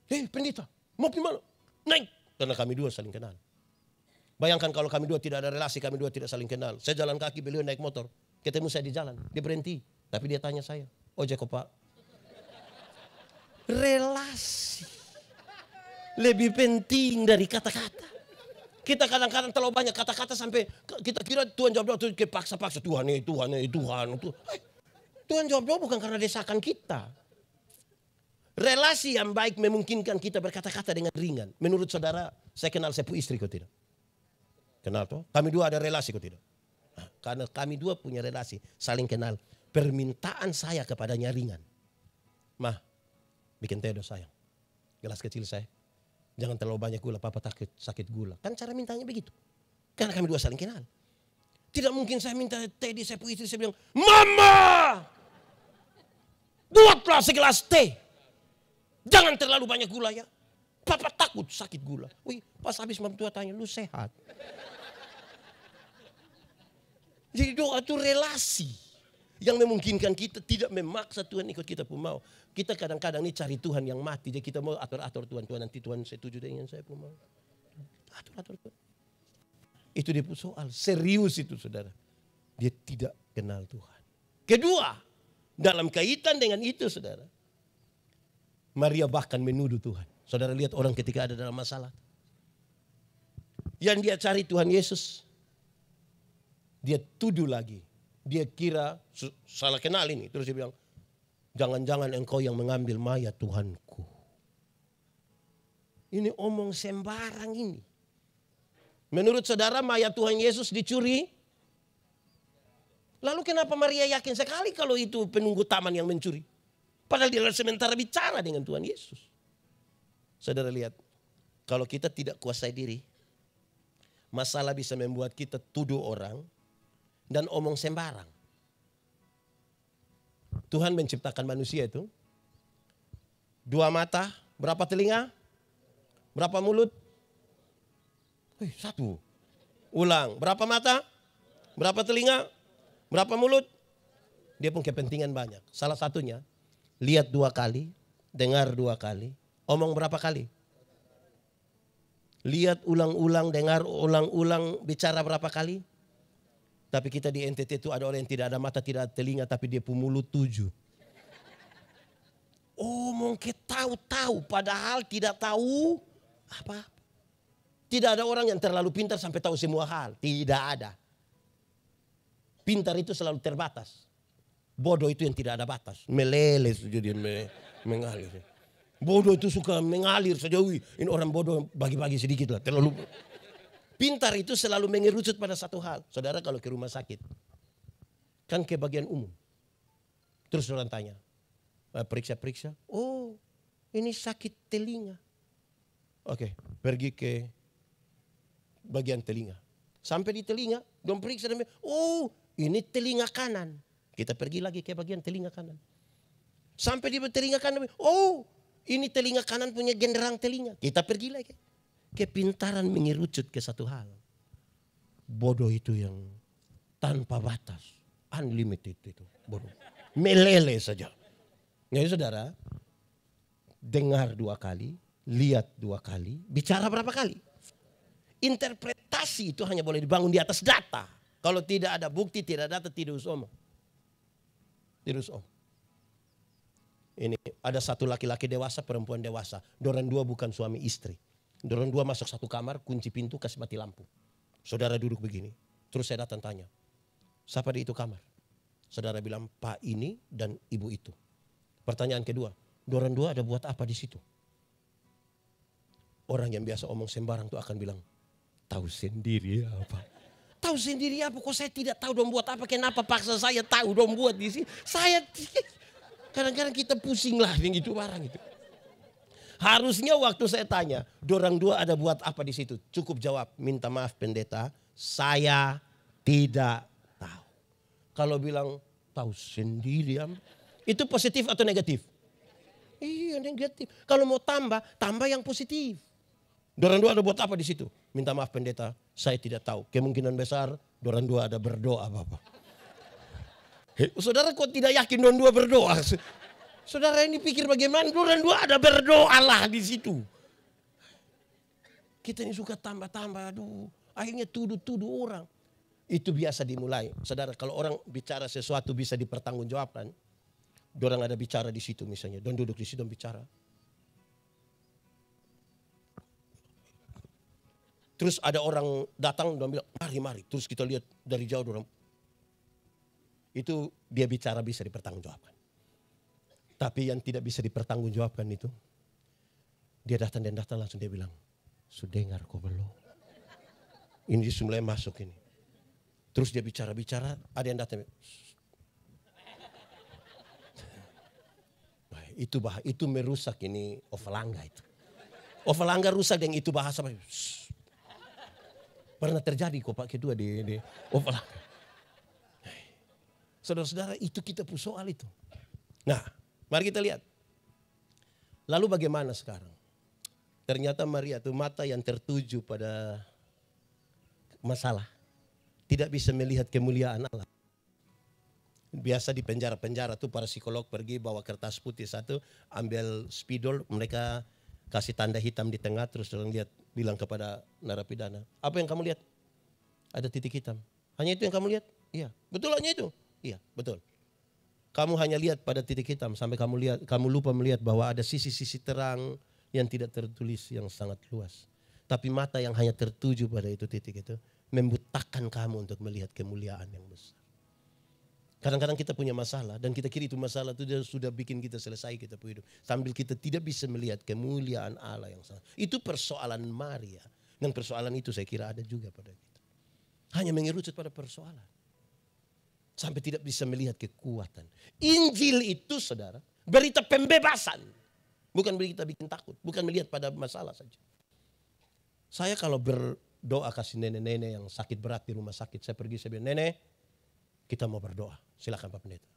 Hei pendeta, mau pergi mana? Naik. Karena kami dua saling kenal. Bayangkan kalau kami dua tidak ada relasi, kami dua tidak saling kenal. Saya jalan kaki, beliau naik motor. Ketemu saya di jalan, dia berhenti. Tapi dia tanya saya, ojek kok Pak? Relasi. Lebih penting dari kata-kata. Kita kadang-kadang terlalu banyak kata-kata sampai kita kira Tuhan jawab doa itu paksa-paksa. Tuhan. Tuhan jawab doa bukan karena desakan kita. Relasi yang baik memungkinkan kita berkata-kata dengan ringan. Menurut saudara, saya kenal sepupu istri kok tidak? Kenal toh? Kami dua ada relasi kok tidak? Nah, karena kami dua punya relasi, saling kenal. Permintaan saya kepadanya ringan. Mah, bikin teh dong sayang. Gelas kecil saya. Jangan terlalu banyak gula, papa takut sakit gula. Kan cara mintanya begitu. Karena kami dua saling kenal. Tidak mungkin saya minta teh di sepupu istri, saya bilang, Mama! Buatlah segelas teh. Jangan terlalu banyak gula ya. Papa takut sakit gula. Wih, pas habis mertua tanya, lu sehat? Jadi doa itu relasi. Yang memungkinkan kita tidak memaksa Tuhan ikut kita pun mau. Kita kadang-kadang ini cari Tuhan yang mati. Jadi kita mau atur-atur Tuhan. Tuhan nanti Tuhan setuju dengan saya pun mau. Atur-atur Tuhan. Itu dia soal. Serius itu saudara. Dia tidak kenal Tuhan. Kedua. Dalam kaitan dengan itu saudara. Maria bahkan menuduh Tuhan. Saudara lihat orang ketika ada dalam masalah. Yang dia cari Tuhan Yesus. Dia tuduh lagi. Dia kira salah kenal ini. Terus dia bilang, jangan-jangan engkau yang mengambil mayat Tuhanku. Ini omong sembarang ini. Menurut saudara mayat Tuhan Yesus dicuri. Lalu kenapa Maria yakin sekali kalau itu penunggu taman yang mencuri? Padahal dia sementara bicara dengan Tuhan Yesus. Saudara lihat, kalau kita tidak kuasai diri, masalah bisa membuat kita tuduh orang dan omong sembarang. Tuhan menciptakan manusia itu 2 mata, berapa telinga? Berapa mulut? 1. Ulang, berapa mata? Berapa telinga? Berapa mulut? Dia pun kepentingan banyak. Salah satunya, lihat 2 kali, dengar 2 kali, omong berapa kali? Lihat ulang-ulang, dengar ulang-ulang, bicara berapa kali? Tapi kita di NTT itu ada orang yang tidak ada mata, tidak ada telinga, tapi dia pun mulut 7. Omong ke tahu-tahu, padahal tidak tahu apa. Tidak ada orang yang terlalu pintar sampai tahu semua hal. Tidak ada. Pintar itu selalu terbatas. Bodoh itu yang tidak ada batas. Meleleh saja dia mengalir. Bodoh itu suka mengalir saja. Ini orang bodoh bagi-bagi sedikit lah. Terlalu. Pintar itu selalu mengerucut pada satu hal. Saudara kalau ke rumah sakit. Kan ke bagian umum. Terus orang tanya. Periksa-periksa. Oh ini sakit telinga. Oke, pergi ke bagian telinga. Sampai di telinga. Dong periksa. Oh ini telinga kanan. Kita pergi lagi ke bagian telinga kanan. Sampai di telinga kanan. Oh ini telinga kanan punya genderang telinga. Kita pergi lagi. Kepintaran mengerucut ke satu hal. Bodoh itu yang tanpa batas. Unlimited itu. Bodoh. Meleleh saja. Ya saudara. Dengar 2 kali. Lihat 2 kali. Bicara berapa kali? Interpretasi itu hanya boleh dibangun di atas data. Kalau tidak ada bukti, tidak ada data, tidak usah omong. Tidak usah omong. Ini ada satu laki-laki dewasa, perempuan dewasa. Dorang 2 bukan suami istri. Dorang 2 masuk satu kamar, kunci pintu, kasih mati lampu. Saudara duduk begini. Terus saya datang tanya. Siapa di itu kamar? Saudara bilang, Pak ini dan ibu itu. Pertanyaan kedua. Dorang 2 ada buat apa di situ? Orang yang biasa omong sembarang itu akan bilang, tahu sendiri apa. Tahu sendiri apa, kok saya tidak tahu dong buat apa, kenapa paksa saya tahu dong buat di sini. Saya, kadang-kadang kita pusing lah dengan itu barang itu. Harusnya waktu saya tanya, dorang 2 ada buat apa di situ? Cukup jawab, minta maaf pendeta, saya tidak tahu. Kalau bilang, tahu sendiri apa. Itu positif atau negatif? Iya negatif. Kalau mau tambah, tambah yang positif. Dorang 2 ada buat apa di situ? Minta maaf pendeta, saya tidak tahu. Kemungkinan besar dorang 2 ada berdoa Bapak. Saudara kok tidak yakin dorang 2 berdoa? Saudara ini pikir bagaimana? Dorang 2 ada berdoa lah di situ. Kita ini suka tambah-tambah, aduh. Akhirnya tuduh-tuduh orang. Itu biasa dimulai. Saudara kalau orang bicara sesuatu bisa dipertanggungjawabkan. Dorang ada bicara di situ misalnya. Dorang duduk di situ dan bicara. Terus ada orang datang dan bilang, mari. Terus kita lihat dari jauh orang. Itu dia bicara bisa dipertanggungjawabkan. Tapi yang tidak bisa dipertanggungjawabkan itu. Dia datang langsung dia bilang, sudah dengar kok belum? Ini mulai masuk ini. Terus dia bicara, ada yang datang. Itu merusak ini Ovalangga itu. Ovalangga rusak dengan itu bahasa. Pernah terjadi kok Pak kedua di Ovalangga. Saudara-saudara itu kita pun soal itu. Nah mari kita lihat. Lalu bagaimana sekarang? Ternyata Maria itu mata yang tertuju pada masalah. Tidak bisa melihat kemuliaan Allah. Biasa di penjara-penjara tuh para psikolog pergi bawa kertas putih satu, ambil spidol, mereka kasih tanda hitam di tengah, terus orang lihat, bilang kepada narapidana, apa yang kamu lihat? Ada titik hitam. Hanya itu yang kamu lihat? Iya. Betul hanya itu? Iya, betul. Kamu hanya lihat pada titik hitam sampai kamu lupa melihat bahwa ada sisi-sisi terang yang tidak tertulis yang sangat luas. Tapi mata yang hanya tertuju pada itu titik itu membutakan kamu untuk melihat kemuliaan yang besar. Kadang-kadang kita punya masalah dan kita kira itu masalah itu sudah bikin kita selesai kita hidup. Sambil kita tidak bisa melihat kemuliaan Allah yang sangat. Itu persoalan Maria. Dan persoalan itu saya kira ada juga pada kita. Hanya mengerucut pada persoalan. Sampai tidak bisa melihat kekuatan. Injil itu saudara, berita pembebasan. Bukan berita bikin takut. Bukan melihat pada masalah saja. Saya kalau berdoa kasih nenek-nenek yang sakit berat di rumah sakit. Saya pergi, saya bilang, nenek kita mau berdoa. Silakan Pak Pendeta.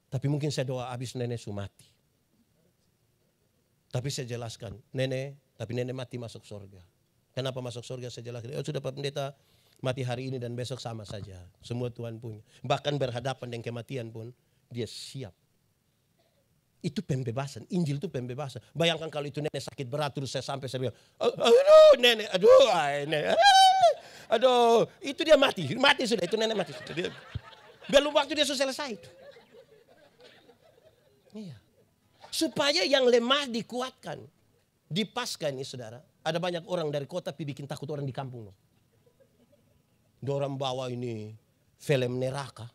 Tapi mungkin saya doa habis nenek su mati. Tapi saya jelaskan, nenek, tapi nenek mati masuk surga. Kenapa masuk surga saya jelaskan. Oh sudah Pak Pendeta, Mati hari ini dan besok sama saja. Semua Tuhan punya. Bahkan berhadapan dengan kematian pun dia siap. Itu pembebasan. Injil itu pembebasan. Bayangkan kalau itu nenek sakit berat terus saya bilang, aduh nenek, aduh, itu dia mati sudah, itu nenek mati sudah. Belum waktu dia selesai itu. Iya. Supaya yang lemah dikuatkan. Di Paskah ini saudara, ada banyak orang dari kota bikin takut orang di kampung. Dorang bawa ini film neraka.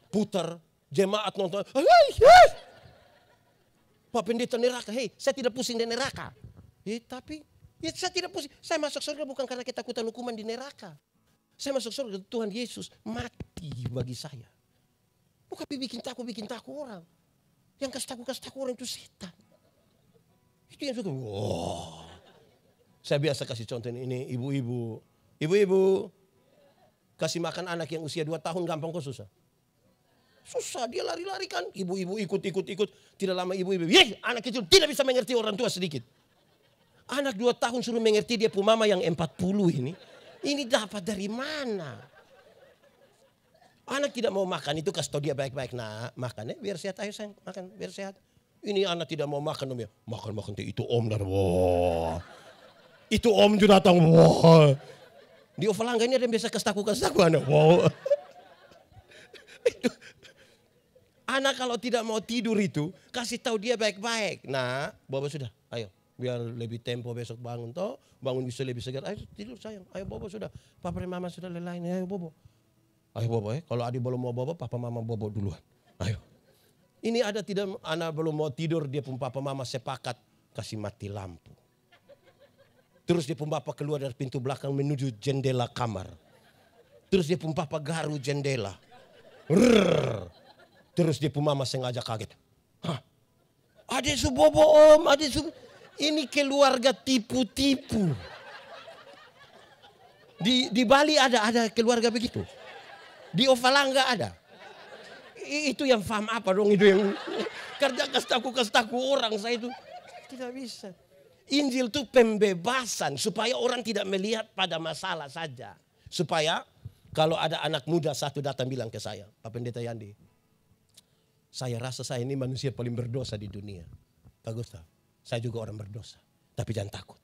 Putar, jemaat nonton. Pak pendeta neraka, hei saya tidak pusing di neraka. Tapi saya tidak pusing. Saya masuk surga bukan karena ketakutan hukuman di neraka. Saya masuk surga Tuhan Yesus mati bagi saya. Bukan bikin takut orang. Yang kasih takut orang itu setan. Itu yang suka. Wow. Saya biasa kasih contoh ini ibu-ibu. Ibu-ibu kasih makan anak yang usia 2 tahun gampang kok susah? Susah, dia lari-lari kan. Ibu-ibu ikut. Tidak lama ibu-ibu. Anak kecil tidak bisa mengerti orang tua sedikit. Anak 2 tahun suruh mengerti dia pun mama yang 40 ini. Ini dapat dari mana? Anak tidak mau makan itu kasih tahu dia baik-baik. Nah makan ya biar sehat, ayo sayang makan biar sehat. Ini anak tidak mau makan ya. Makan itu om dan wah. Itu om juga datang wah. Di Ovalangga ini ada yang biasa kasih tahu anak. Wow. Anak kalau tidak mau tidur itu kasih tahu dia baik-baik. Nah, Bobo sudah, ayo biar lebih tempo besok bangun toh, bangun bisa lebih segar. Ayo tidur sayang, ayo Bobo sudah. Papa dan mama sudah lelah ini, ayo Bobo. Ayo Bobo kalau adik belum mau Bobo, papa mama Bobo duluan. Ayo. Ini ada tidak anak belum mau tidur, dia pun papa mama sepakat kasih mati lampu. Terus dia pun bapak keluar dari pintu belakang menuju jendela kamar. Terus dia pun papa garu jendela. Rrrr. Terus dia pun mama sengaja kaget. Hah? Adik su Bobo om, adik su. Ini keluarga tipu-tipu. Di Bali ada keluarga begitu. Di Ovalangga ada. Itu yang paham apa dong itu yang kerja kasih tahu orang saya itu tidak bisa. Injil itu pembebasan supaya orang tidak melihat pada masalah saja. Supaya kalau ada anak muda satu datang bilang ke saya, Pak Pendeta Yandi, saya rasa saya ini manusia paling berdosa di dunia. Pak Gustaf, saya juga orang berdosa. Tapi jangan takut,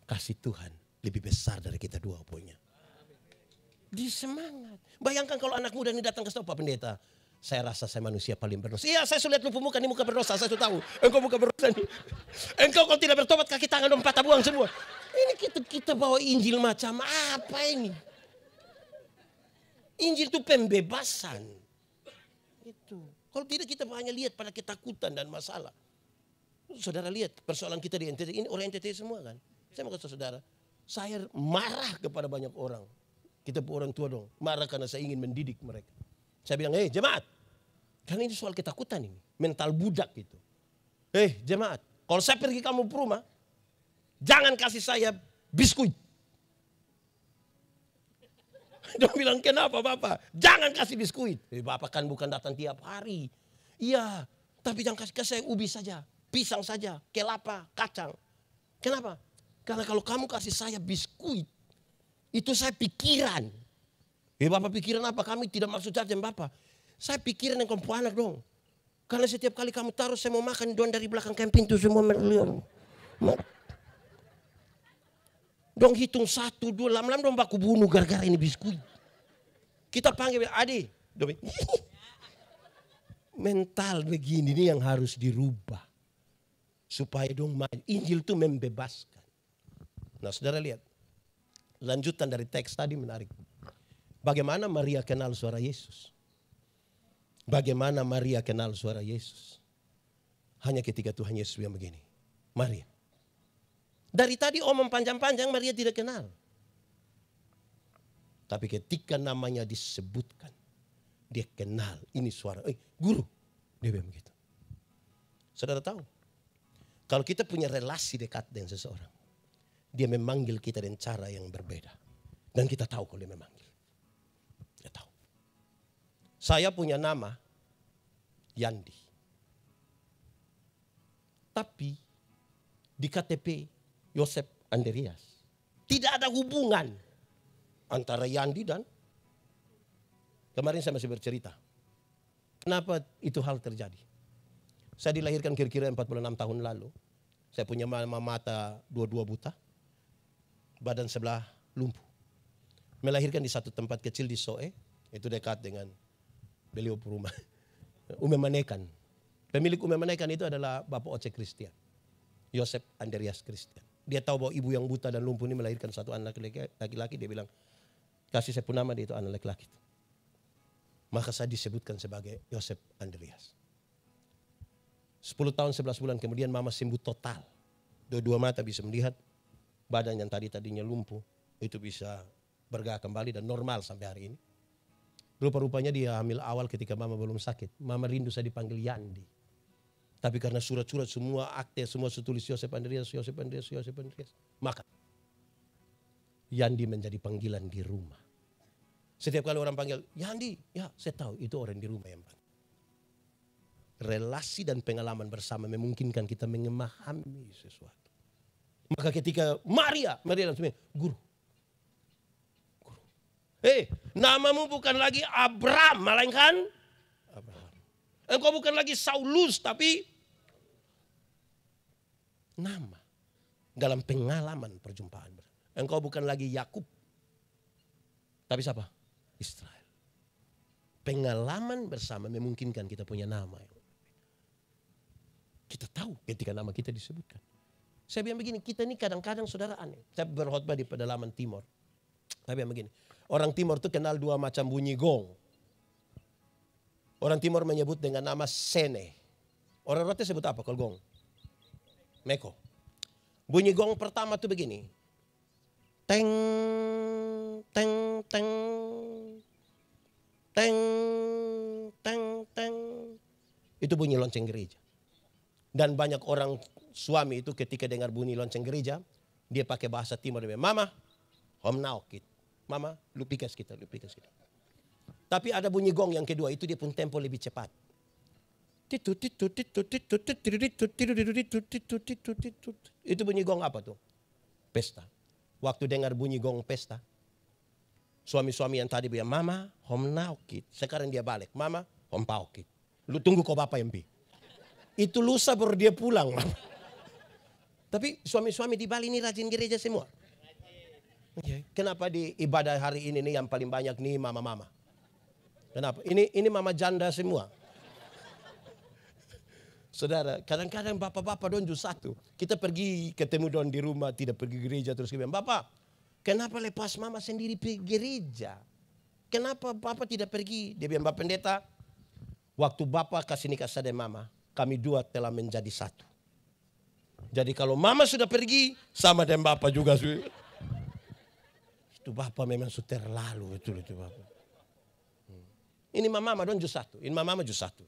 kasih Tuhan lebih besar dari kita dua punya. Di semangat. Bayangkan kalau anak muda ini datang ke Pak Pendeta, saya rasa saya manusia paling berdosa. Iya, saya sudah lihat lu muka, ini muka berdosa, saya sudah tahu. Engkau muka berdosa nih. Engkau kalau tidak bertobat kaki tangan dong patah buang semua. Ini kita bawa Injil macam apa ini? Injil itu pembebasan. Itu. Kalau tidak kita hanya lihat pada ketakutan dan masalah. Saudara lihat persoalan kita di NTT, ini orang NTT semua kan. Saya mau kata saudara, saya marah kepada banyak orang. Kita orang tua dong, marah karena saya ingin mendidik mereka. Saya bilang, jemaat, karena ini soal ketakutan ini, mental budak itu. Jemaat, kalau saya pergi kamu ke rumah, jangan kasih saya biskuit. Dia bilang, kenapa Bapak? Jangan kasih biskuit. Bapak kan bukan datang tiap hari. Iya, tapi jangan kasih saya ubi saja, pisang saja, kelapa, kacang. Kenapa? Karena kalau kamu kasih saya biskuit, itu saya pikiran. Bapak pikiran apa? Kami tidak maksud jajan Bapak. Saya pikiran yang kamu anak dong. Karena setiap kali kamu taruh saya mau makan, don dari belakang pintu semua melihat. Dong hitung 1, 2, lama-lama dong baku bunuh gara-gara ini biskuit. Kita panggil, adik. Mental begini ini yang harus dirubah. Supaya dong Injil itu membebaskan. Nah saudara lihat. Lanjutan dari teks tadi menarik. Bagaimana Maria kenal suara Yesus? Bagaimana Maria kenal suara Yesus? Hanya ketika Tuhan Yesus yang begini. Maria. Dari tadi omong panjang-panjang Maria tidak kenal. Tapi ketika namanya disebutkan. Dia kenal ini suara. Guru. Dia bilang begitu. Saudara tahu. Kalau kita punya relasi dekat dengan seseorang. Dia memanggil kita dengan cara yang berbeda. Dan kita tahu kalau dia memanggil. Dia tahu. Saya punya nama Yandi. Tapi di KTP Yosef Andreas. Tidak ada hubungan. antara Yandi dan kemarin saya masih bercerita. Kenapa itu hal terjadi? Saya dilahirkan kira-kira 46 tahun lalu. Saya punya mata dua-dua buta. Badan sebelah lumpuh. Melahirkan di satu tempat kecil di Soe. Itu dekat dengan beliau rumah. Ume Manekan. Pemilik Ume Manekan itu adalah Bapak Oce Christian. Yosef Andreas Christian. Dia tahu bahwa ibu yang buta dan lumpuh ini melahirkan satu anak laki-laki. Dia bilang, kasih saya pun nama dia itu anak laki-laki. Maka saya disebutkan sebagai Yosef Andreas. 10 tahun 11 bulan kemudian mama sembuh total. Dua mata bisa melihat. Badan yang tadinya lumpuh itu bisa bergerak kembali dan normal sampai hari ini. Rupa-rupanya dia hamil awal ketika mama belum sakit. Mama rindu saya dipanggil Yandi. Tapi karena surat-surat semua akte semua tulis Yosef Andreas, Yosef Andreas, Yosef Andreas. Maka Yandi menjadi panggilan di rumah. Setiap kali orang panggil Yandi, ya saya tahu itu orang di rumah yang panggil. Relasi dan pengalaman bersama memungkinkan kita memahami sesuatu. Maka ketika Maria langsung guru. Namamu bukan lagi Abram, melainkan Abraham. Engkau bukan lagi Saulus, tapi nama. Dalam pengalaman perjumpaan. Engkau bukan lagi Yakub, tapi siapa? Israel. Pengalaman bersama memungkinkan kita punya nama. Kita tahu ketika nama kita disebutkan. Saya bilang begini, kita ini kadang-kadang saudara aneh. Saya berkhotbah di pedalaman Timor. Saya bilang begini, orang Timor itu kenal dua macam bunyi gong. Orang Timor menyebut dengan nama sene. Orang Rote sebut apa kalau gong? Meko. Bunyi gong pertama itu begini. Teng, teng, teng, teng, teng, teng. Itu bunyi lonceng gereja. Dan banyak orang suami itu ketika dengar bunyi lonceng gereja, dia pakai bahasa Timor. Dia bilang, Mama, hom naokit. Mama, lu pikas kita, lu pikas kita. Tapi ada bunyi gong yang kedua, itu dia pun tempo lebih cepat. Itu bunyi gong apa tuh? Pesta. Waktu dengar bunyi gong pesta, suami-suami yang tadi bilang, Mama, hom naokit. Sekarang dia balik, Mama, hom paokit. Lu tunggu kau bapak yang pi. Itu lusa baru dia pulang. Tapi suami-suami di Bali ini rajin gereja semua. Kenapa di ibadah hari ini nih yang paling banyak nih mama-mama? Kenapa? Ini mama janda semua. Saudara, kadang-kadang bapak-bapak donju satu. Kita pergi ketemu don di rumah, tidak pergi gereja terus kita bilang, Bapak, kenapa lepas mama sendiri pergi gereja? Kenapa bapak tidak pergi? Dia bilang, Bapak Pendeta, waktu bapak kasih nikah saya dan mama, kami dua telah menjadi satu. Jadi kalau mama sudah pergi, sama dengan bapak juga. Itu bapak memang sudah terlalu. Itu bapak. Ini mama dong just satu. Ini mama just satu.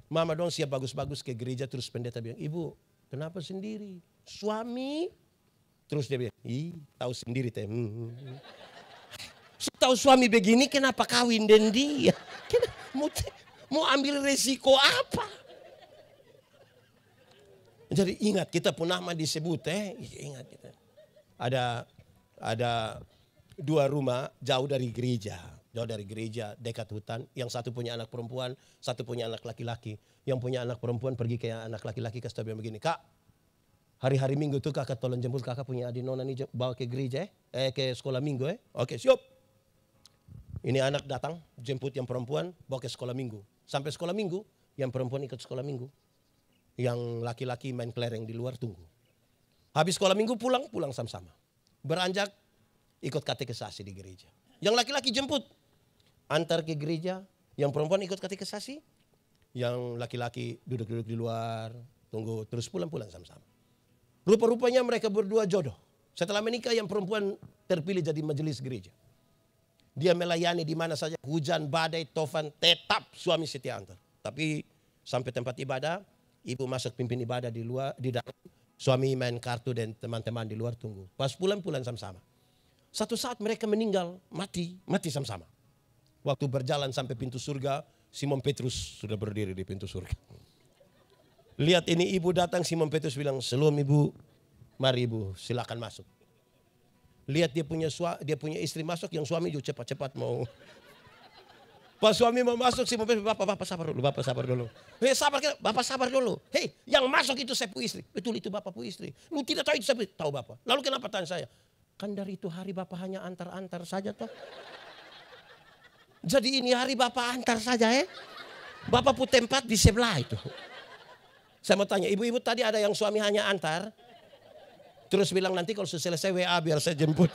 Mama dong siap bagus-bagus ke gereja. Terus pendeta bilang, Ibu kenapa sendiri? Suami. Terus dia bilang, tahu sendiri teh. Tahu suami begini kenapa kawin dengan dia? Mau ambil resiko apa? Jadi ingat kita pun nama disebut ingat kita. Ada dua rumah jauh dari gereja, dekat hutan. Yang satu punya anak perempuan, satu punya anak laki-laki. Yang punya anak perempuan pergi ke anak laki-laki kasih tahu begini, Kak, hari-hari Minggu tuh kakak tolong jemput kakak punya adik nona nih bawa ke gereja ke sekolah Minggu Oke, siap. Ini anak datang jemput yang perempuan bawa ke sekolah Minggu. Sampai sekolah Minggu, yang perempuan ikut sekolah Minggu. Yang laki-laki main kelereng di luar tunggu. Habis sekolah Minggu pulang sama-sama. Beranjak ikut katekisasi di gereja. Yang laki-laki jemput antar ke gereja, yang perempuan ikut katekisasi, yang laki-laki duduk-duduk di luar tunggu terus pulang sama-sama. Rupa-rupanya mereka berdua jodoh. Setelah menikah yang perempuan terpilih jadi majelis gereja. Dia melayani di mana saja, hujan, badai, tofan, tetap suami setia antar. Tapi sampai tempat ibadah, ibu masuk pimpin ibadah di luar, di dalam. Suami main kartu dan teman-teman di luar tunggu. Pas pulang sama-sama. Satu saat mereka meninggal, mati sama-sama. Waktu berjalan sampai pintu surga, Simon Petrus sudah berdiri di pintu surga. Lihat ini ibu datang, Simon Petrus bilang, "Shalom ibu, mari ibu silakan masuk." Lihat dia punya istri masuk, yang suami juga cepat-cepat mau. Pas suami mau masuk, si mobil, bapak sabar dulu, bapak sabar dulu. Hei sabar, bapak sabar dulu. Hei yang masuk itu saya punya istri. Betul itu bapak punya istri. Lu tidak tahu itu saya punya. Tahu bapak. Lalu kenapa tanya saya? Kan dari itu hari bapak hanya antar-antar saja toh. Jadi ini hari bapak antar saja ya. Bapak pun tempat di sebelah itu. Saya mau tanya, ibu-ibu tadi ada yang suami hanya antar. Terus bilang nanti kalau selesai WA biar saya jemput.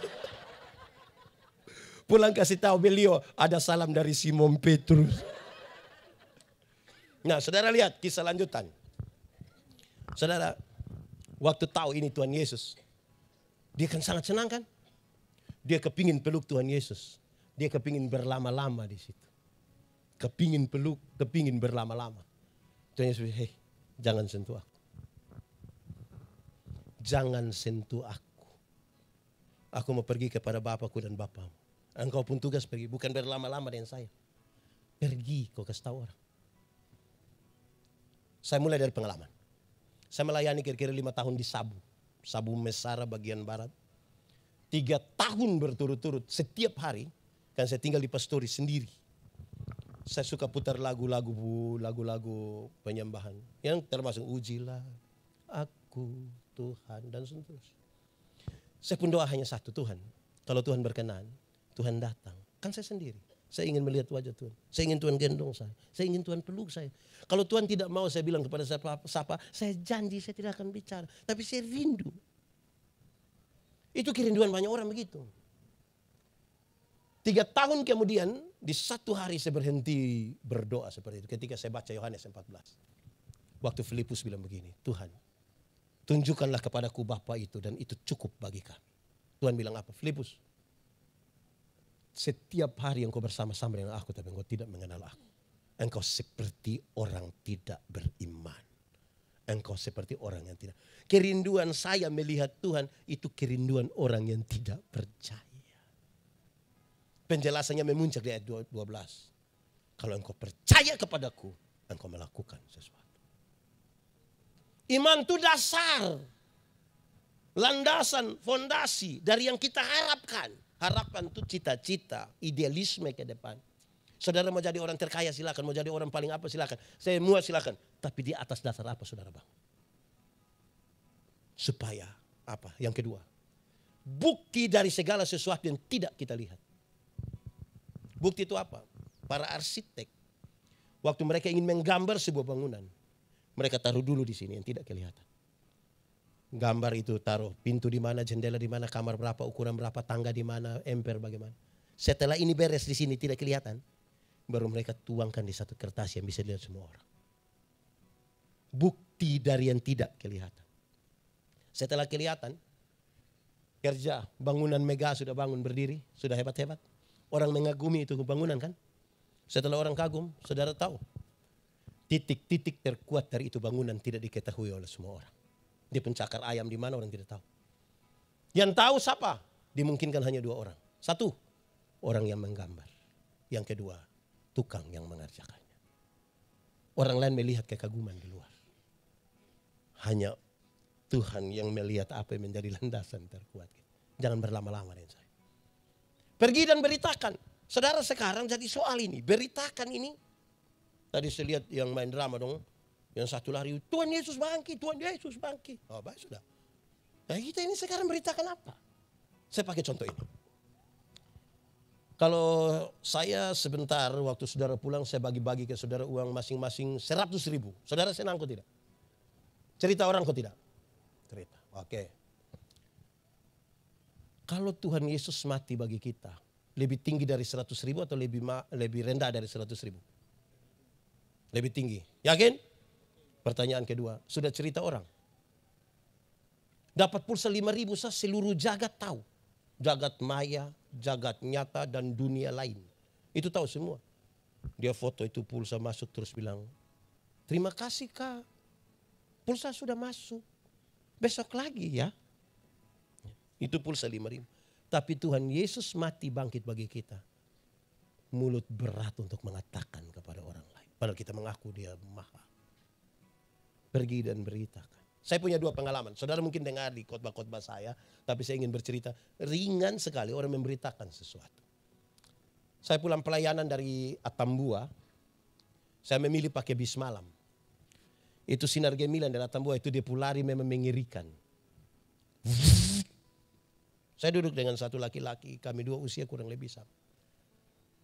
Pulang kasih tahu beliau ada salam dari Simon Petrus. Nah saudara lihat kisah lanjutan. Saudara waktu tahu ini Tuhan Yesus. Dia kan sangat senang kan. Dia kepingin peluk Tuhan Yesus. Dia kepingin berlama-lama di situ. Kepingin peluk, kepingin berlama-lama. Tuhan Yesus, hei jangan sentuh aku. Jangan sentuh aku. Aku mau pergi kepada Bapakku dan Bapamu. Engkau pun tugas pergi, bukan berlama-lama dengan saya. Pergi kau kasih tahu orang. Saya mulai dari pengalaman. Saya melayani kira-kira 5 tahun di Sabu. Sabu Mesara bagian barat. 3 tahun berturut-turut setiap hari. Kan saya tinggal di pastori sendiri. Saya suka putar lagu-lagu penyembahan. Yang termasuk ujilah aku Tuhan dan seterusnya. Saya pun doa hanya satu, Tuhan. Kalau Tuhan berkenan, Tuhan datang. Kan saya sendiri. Saya ingin melihat wajah Tuhan. Saya ingin Tuhan gendong saya. Saya ingin Tuhan peluk saya. Kalau Tuhan tidak mau, saya bilang kepada siapa, saya janji saya tidak akan bicara. Tapi saya rindu. Itu kerinduan banyak orang begitu. 3 tahun kemudian, di satu hari saya berhenti berdoa seperti itu. Ketika saya baca Yohanes 14. Waktu Filipus bilang begini, Tuhan, tunjukkanlah kepadaku Bapa itu dan itu cukup bagi kami. Tuhan bilang apa? Filipus, setiap hari engkau bersama-sama dengan aku, tapi engkau tidak mengenal aku. Engkau seperti orang tidak beriman. Engkau seperti orang yang tidak. Kerinduan saya melihat Tuhan itu kerinduan orang yang tidak percaya. Penjelasannya memuncak di ayat 12. Kalau engkau percaya kepadaku, engkau melakukan sesuatu. Iman itu dasar. Landasan, fondasi dari yang kita harapkan. Harapan itu cita-cita, idealisme ke depan. Saudara mau jadi orang terkaya silakan, mau jadi orang paling apa silakan. Saya semua silakan. Tapi di atas dasar apa saudara bang? Supaya apa? Yang kedua, bukti dari segala sesuatu yang tidak kita lihat. Bukti itu apa? Para arsitek, waktu mereka ingin menggambar sebuah bangunan, mereka taruh dulu di sini yang tidak kelihatan. Gambar itu taruh pintu di mana, jendela di mana, kamar berapa, ukuran berapa, tangga di mana, emper bagaimana. Setelah ini beres di sini tidak kelihatan, baru mereka tuangkan di satu kertas yang bisa dilihat semua orang. Bukti dari yang tidak kelihatan. Setelah kelihatan, kerja bangunan megah sudah bangun berdiri, sudah hebat-hebat. Orang mengagumi itu bangunan kan. Setelah orang kagum, saudara tahu, titik-titik terkuat dari itu bangunan tidak diketahui oleh semua orang. Dia pencakar ayam di mana orang tidak tahu. Yang tahu siapa? Dimungkinkan hanya 2 orang. 1, orang yang menggambar. Yang kedua, tukang yang mengerjakannya. Orang lain melihat kekaguman di luar. Hanya Tuhan yang melihat apa yang menjadi landasan terkuat. Jangan berlama-lama dengan saya. Pergi dan beritakan. Saudara sekarang jadi soal ini. Beritakan ini. Tadi saya lihat yang main drama dong. Yang satu lari, Tuhan Yesus bangkit, Tuhan Yesus bangkit. Oh baik sudah. Nah kita ini sekarang beritakan apa? Saya pakai contoh ini. Kalau saya sebentar waktu saudara pulang, saya bagi-bagi ke saudara uang masing-masing 100.000. Saudara senang kok tidak? Cerita orang kok tidak? Cerita, oke. Kalau Tuhan Yesus mati bagi kita, lebih tinggi dari 100.000 atau lebih rendah dari 100.000? Lebih tinggi, yakin? Pertanyaan kedua, sudah cerita orang. Dapat pulsa 5.000 seluruh jagat tahu. Jagat maya, jagat nyata dan dunia lain. Itu tahu semua. Dia foto itu pulsa masuk terus bilang, terima kasih Kak. Pulsa sudah masuk. Besok lagi ya. Itu pulsa 5.000. Tapi Tuhan Yesus mati bangkit bagi kita. Mulut berat untuk mengatakan kepada orang lain. Padahal kita mengaku dia maha. Pergi dan beritakan. Saya punya 2 pengalaman. Saudara mungkin dengar di khotbah-khotbah saya, tapi saya ingin bercerita. Ringan sekali orang memberitakan sesuatu. Saya pulang pelayanan dari Atambua, saya memilih pakai bis malam. Itu sinar gemilang dari Atambua itu dia pulari memang mengerikan. Saya duduk dengan satu laki-laki, kami 2 usia kurang lebih sama.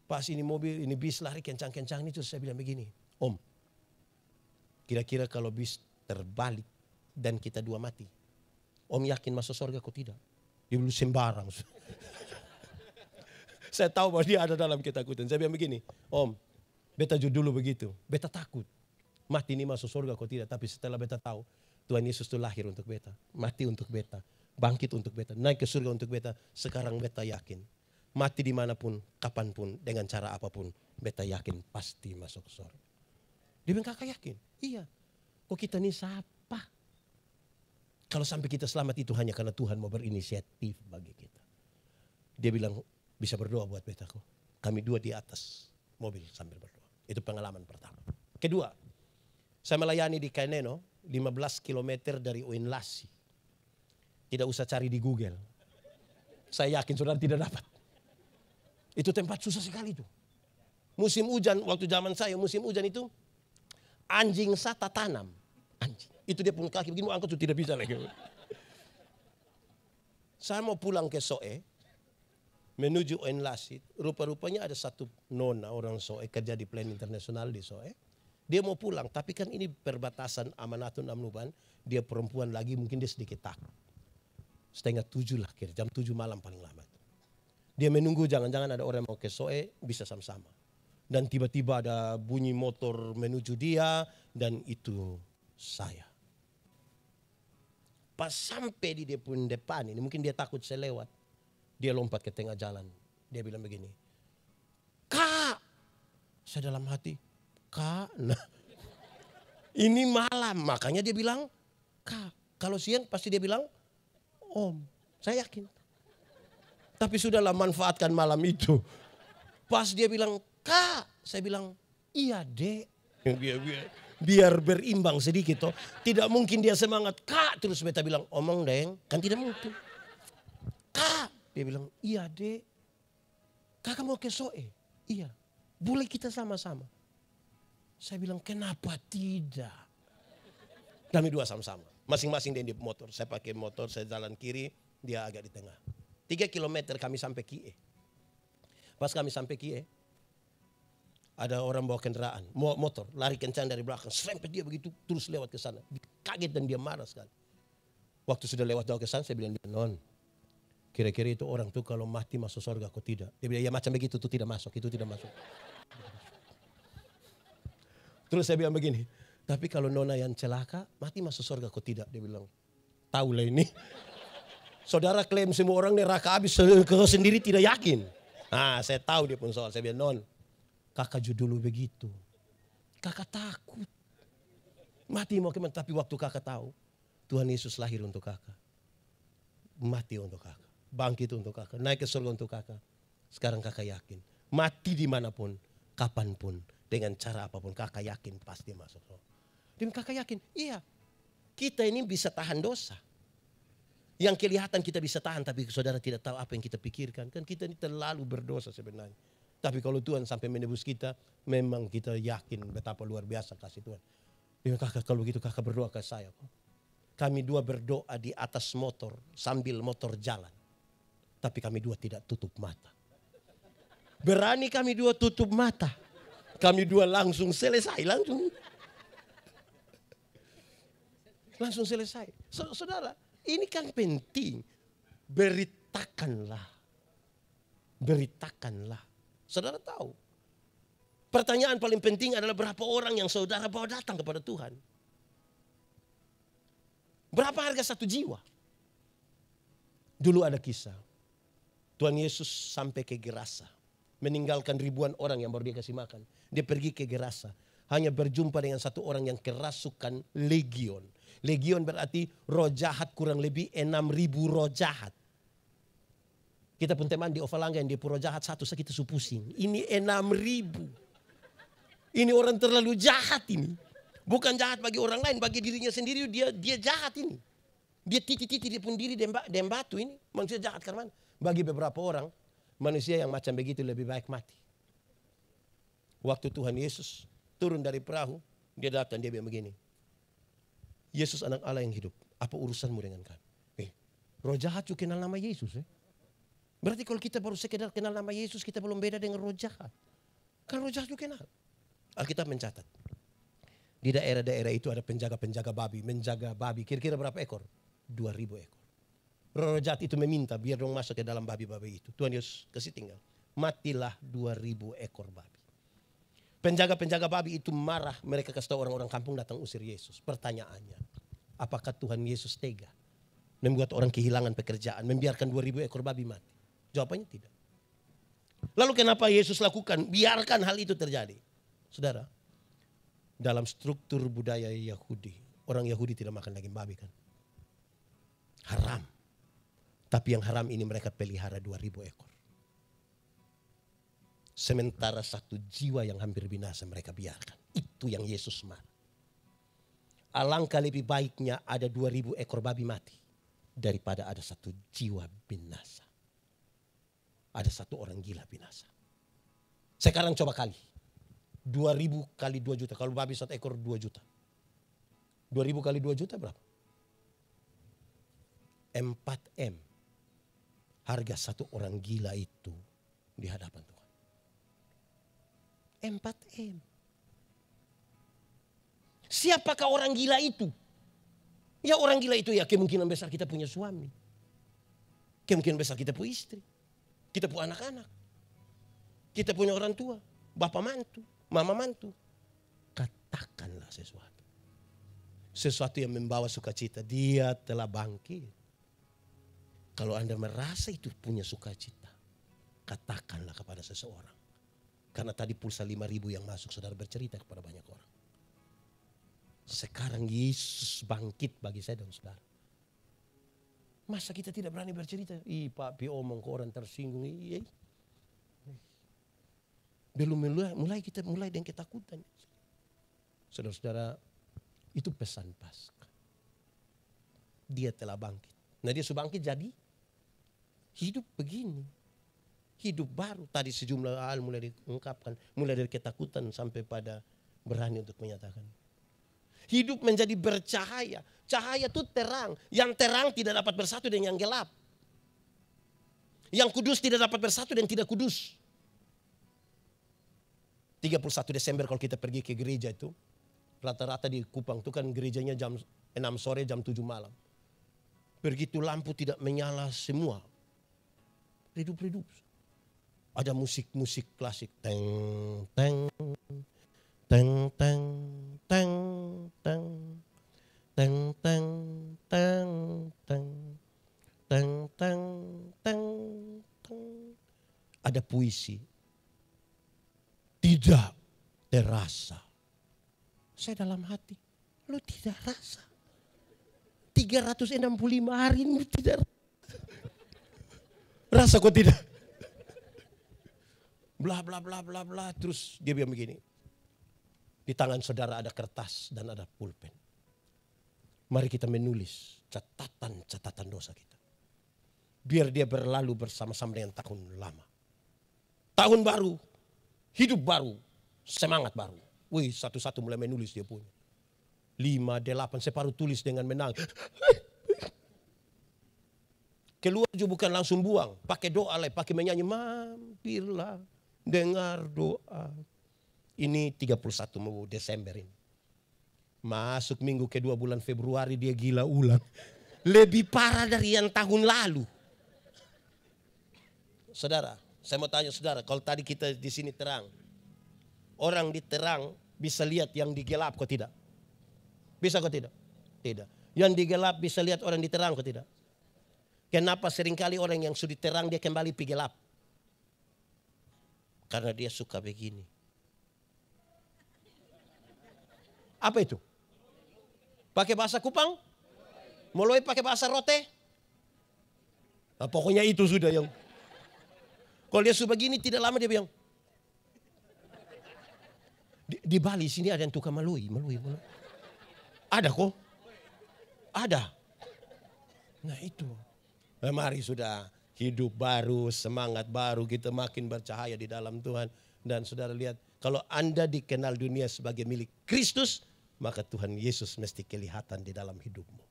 Pas ini mobil, ini bis lari kencang-kencang itu saya bilang begini, Om, kira-kira kalau bis terbalik dan kita 2 mati, Om yakin masuk surga kok tidak? Dia bilang sembarang. Saya tahu bahwa dia ada dalam ketakutan. Saya bilang begini, Om, beta dulu begitu, beta takut. Mati ini masuk surga kok tidak, tapi setelah beta tahu, Tuhan Yesus itu lahir untuk beta, mati untuk beta, bangkit untuk beta, naik ke surga untuk beta. Sekarang beta yakin, mati dimanapun, kapanpun, dengan cara apapun, beta yakin pasti masuk surga. Dia bilang, kakak yakin? Iya. Kok kita ini siapa? Kalau sampai kita selamat itu hanya karena Tuhan mau berinisiatif bagi kita. Dia bilang, bisa berdoa buat betaku. Kami 2 di atas mobil sambil berdoa. Itu pengalaman pertama. Kedua, saya melayani di Kaineno, 15 km dari Oinlasi. Tidak usah cari di Google. Saya yakin saudara tidak dapat. Itu tempat susah sekali itu. Musim hujan, waktu zaman saya musim hujan itu, anjing sata tanam. Anjing. Itu dia pun kaki begini, angkat itu tidak bisa lagi. Saya mau pulang ke Soe, menuju Oinlasi. Rupa-rupanya ada satu nona orang Soe kerja di Plan Internasional di Soe. Dia mau pulang, tapi kan ini perbatasan Amanatun Amnuban. Dia perempuan lagi, mungkin dia sedikit takut. 6:30 lah kira, jam 7 malam paling lambat. Dia menunggu jangan-jangan ada orang mau ke Soe, bisa sama-sama. Dan tiba-tiba ada bunyi motor menuju dia, dan itu saya. Pas sampai di depan ini, mungkin dia takut saya lewat. Dia lompat ke tengah jalan. Dia bilang begini, Kak! Saya dalam hati, Kak? Nah, ini malam, makanya dia bilang, Kak. Kalau siang pasti dia bilang, Om. Saya yakin. Tapi sudahlah manfaatkan malam itu. Pas dia bilang, Kak. Saya bilang, iya dek. Biar berimbang sedikit toh. Tidak mungkin dia semangat, Kak. Terus beta bilang, omong deng. Kan tidak mungkin. Kak. Dia bilang, iya dek. Kakak mau ke Soe? Iya. Boleh kita sama-sama? Saya bilang, kenapa tidak? Kami 2 sama-sama. Masing-masing dia di motor. Saya pakai motor, saya jalan kiri, dia agak di tengah. 3 kilometer kami sampai Kie. Pas kami sampai Kie, ada orang bawa kendaraan, motor, lari kencang dari belakang. Serempet dia begitu, terus lewat ke sana. Kaget dan dia marah sekali. Waktu sudah lewat jauh ke sana, saya bilang, Non, kira-kira itu orang tuh kalau mati masuk surga kok tidak? Dia bilang, ya macam begitu, itu tidak masuk, itu tidak masuk. Terus saya bilang begini, tapi kalau nona yang celaka, mati masuk surga kok tidak? Dia bilang, tahu lah ini. Saudara klaim semua orang neraka habis, kau sendiri tidak yakin. Nah, saya tahu dia pun soal. Saya bilang, Non, kakak dulu begitu. Kakak takut. Mati mau kemana, tapi waktu kakak tahu, Tuhan Yesus lahir untuk kakak. Mati untuk kakak. Bangkit untuk kakak, naik ke surga untuk kakak. Sekarang kakak yakin, mati dimanapun, kapanpun, dengan cara apapun, kakak yakin pasti masuk. Dan kakak yakin, iya, kita ini bisa tahan dosa. Yang kelihatan kita bisa tahan, tapi saudara tidak tahu apa yang kita pikirkan. Kan kita ini terlalu berdosa sebenarnya. Tapi kalau Tuhan sampai menebus kita, memang kita yakin betapa luar biasa kasih Tuhan. Dia kakak, kalau begitu kakak berdoa ke saya. Kami 2 berdoa di atas motor, sambil motor jalan. Tapi kami 2 tidak tutup mata. Berani kami 2 tutup mata. Kami 2 langsung selesai. Langsung selesai. Saudara, ini kan penting. Beritakanlah. Beritakanlah. Saudara tahu. Pertanyaan paling penting adalah berapa orang yang saudara bawa datang kepada Tuhan. Berapa harga satu jiwa? Dulu ada kisah. Tuhan Yesus sampai ke Gerasa. Meninggalkan ribuan orang yang baru dia kasih makan. Dia pergi ke Gerasa. Hanya berjumpa dengan satu orang yang kerasukan legion. Legion berarti roh jahat kurang lebih 6.000 roh jahat. Kita pun teman di Ovalangga yang dia roh jahat satu kita pusing. Ini 6.000. Ini orang terlalu jahat ini. Bukan jahat bagi orang lain, bagi dirinya sendiri dia jahat ini. Dia titi-titi dia pun diri dan batu ini. Manusia jahat karena bagi beberapa orang, manusia yang macam begitu lebih baik mati. Waktu Tuhan Yesus turun dari perahu, dia datang, dia bilang begini. Yesus anak Allah yang hidup, apa urusanmu dengan kami? Roh jahat juga kenal nama Yesus. Berarti kalau kita baru sekedar kenal nama Yesus, kita belum beda dengan roh jahat. Kan roh jahat juga kenal. Alkitab mencatat. Di daerah-daerah itu ada penjaga-penjaga babi, menjaga babi. Kira-kira berapa ekor? 2.000 ekor. Roh jahat itu meminta biar dong masuk ke dalam babi-babi itu. Tuhan Yesus kasih tinggal. Matilah 2.000 ekor babi. Penjaga-penjaga babi itu marah. Mereka kasih tahu orang-orang kampung datang usir Yesus. Pertanyaannya, apakah Tuhan Yesus tega membuat orang kehilangan pekerjaan, membiarkan 2.000 ekor babi mati? Jawabannya tidak. Lalu kenapa Yesus lakukan? Biarkan hal itu terjadi. Saudara, dalam struktur budaya Yahudi, orang Yahudi tidak makan daging babi kan? Haram. Tapi yang haram ini mereka pelihara 2.000 ekor. Sementara satu jiwa yang hampir binasa mereka biarkan. Itu yang Yesus marah. Alangkah lebih baiknya ada 2.000 ekor babi mati daripada ada satu jiwa binasa. Ada satu orang gila binasa. Sekarang coba kali. 2.000 kali 2 juta. Kalau babi satu ekor 2 juta. 2.000 kali 2 juta berapa? 4M. Harga satu orang gila itu di hadapan Tuhan. 4M. Siapakah orang gila itu? Ya orang gila itu ya kemungkinan besar kita punya suami. Kemungkinan besar kita punya istri. Kita punya anak-anak. Kita punya orang tua. Bapak mantu. Mama mantu. Katakanlah sesuatu. Sesuatu yang membawa sukacita. Dia telah bangkit. Kalau Anda merasa itu punya sukacita, katakanlah kepada seseorang. Karena tadi pulsa 5.000 yang masuk, saudara bercerita kepada banyak orang. Sekarang Yesus bangkit bagi saya dan saudara. Masa kita tidak berani bercerita? Pak Pi omong ke orang tersinggung. Belum mulai kita mulai dengan ketakutan. Saudara-saudara, itu pesan Paskah. Dia telah bangkit. Nah dia sudah bangkit jadi hidup begini. Hidup baru. Tadi sejumlah hal mulai diungkapkan. Mulai dari ketakutan sampai pada berani untuk menyatakan. Hidup menjadi bercahaya. Cahaya itu terang. Yang terang tidak dapat bersatu dengan yang gelap. Yang kudus tidak dapat bersatu dengan tidak kudus. 31 Desember kalau kita pergi ke gereja itu. Rata-rata di Kupang itu kan gerejanya jam 6 sore jam 7 malam. Begitu lampu tidak menyala semua. Redup-redup. Ada musik-musik klasik. Teng, teng, teng, teng, teng, teng, teng, teng, teng, teng, teng, teng, teng, teng. Ada puisi. Tidak terasa. Saya dalam hati, lu tidak rasa. 365 hari ini tidak rasa kok tidak. Bla bla bla bla bla. Terus dia bilang begini. Di tangan saudara ada kertas dan ada pulpen. Mari kita menulis catatan dosa kita. Biar dia berlalu bersama-sama dengan tahun lama. Tahun baru. Hidup baru. Semangat baru. Wih, satu-satu mulai menulis dia punya. 5, 8, separuh tulis dengan menangis. Keluar juga bukan langsung buang. Pakai doa, pakai menyanyi. Mampirlah, dengar doa. Ini 31 Desember ini. Masuk minggu kedua bulan Februari dia gila ulang. Lebih parah dari yang tahun lalu. Saudara, saya mau tanya saudara, kalau tadi kita di sini terang. Orang di terang bisa lihat yang digelap kok tidak? Bisa kok tidak? Tidak. Yang digelap bisa lihat orang di terang kok tidak? Kenapa seringkali orang yang sudah terang dia kembali pergi gelap? Karena dia suka begini. Apa itu? Pakai bahasa Kupang? Mulai pakai bahasa Rote? Nah, pokoknya itu sudah yang. Kalau dia sudah begini tidak lama dia bilang. Di Bali sini ada yang tukang malui. Ada kok? Ada. Nah itu. Mari sudah hidup baru, semangat baru, kita makin bercahaya di dalam Tuhan. Dan saudara lihat, kalau Anda dikenal dunia sebagai milik Kristus, maka Tuhan Yesus mesti kelihatan di dalam hidupmu.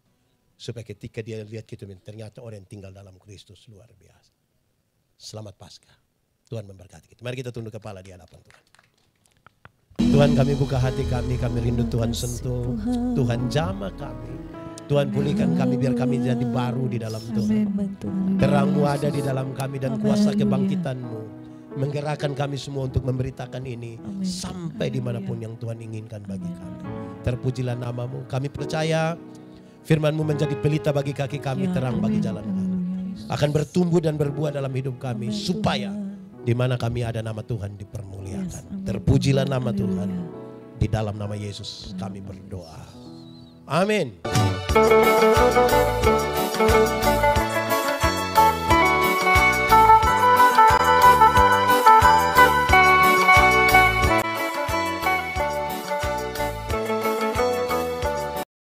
Supaya ketika dia lihat kita, ternyata orang yang tinggal dalam Kristus luar biasa. Selamat Paskah. Tuhan memberkati kita. Mari kita tunduk kepala di hadapan Tuhan. Tuhan, kami buka hati kami rindu Tuhan sentuh. Tuhan jamah kami. Tuhan pulihkan kami biar kami jadi baru di dalam Tuhan. Terang-Mu ada di dalam kami dan kuasa kebangkitan-Mu menggerakkan kami semua untuk memberitakan ini sampai dimanapun yang Tuhan inginkan bagi kami. Terpujilah nama-Mu. Kami percaya firman-Mu menjadi pelita bagi kaki kami, terang bagi jalan kami. Akan bertumbuh dan berbuah dalam hidup kami supaya di mana kami ada nama Tuhan dipermuliakan. Terpujilah nama Tuhan. Di dalam nama Yesus kami berdoa. Amin.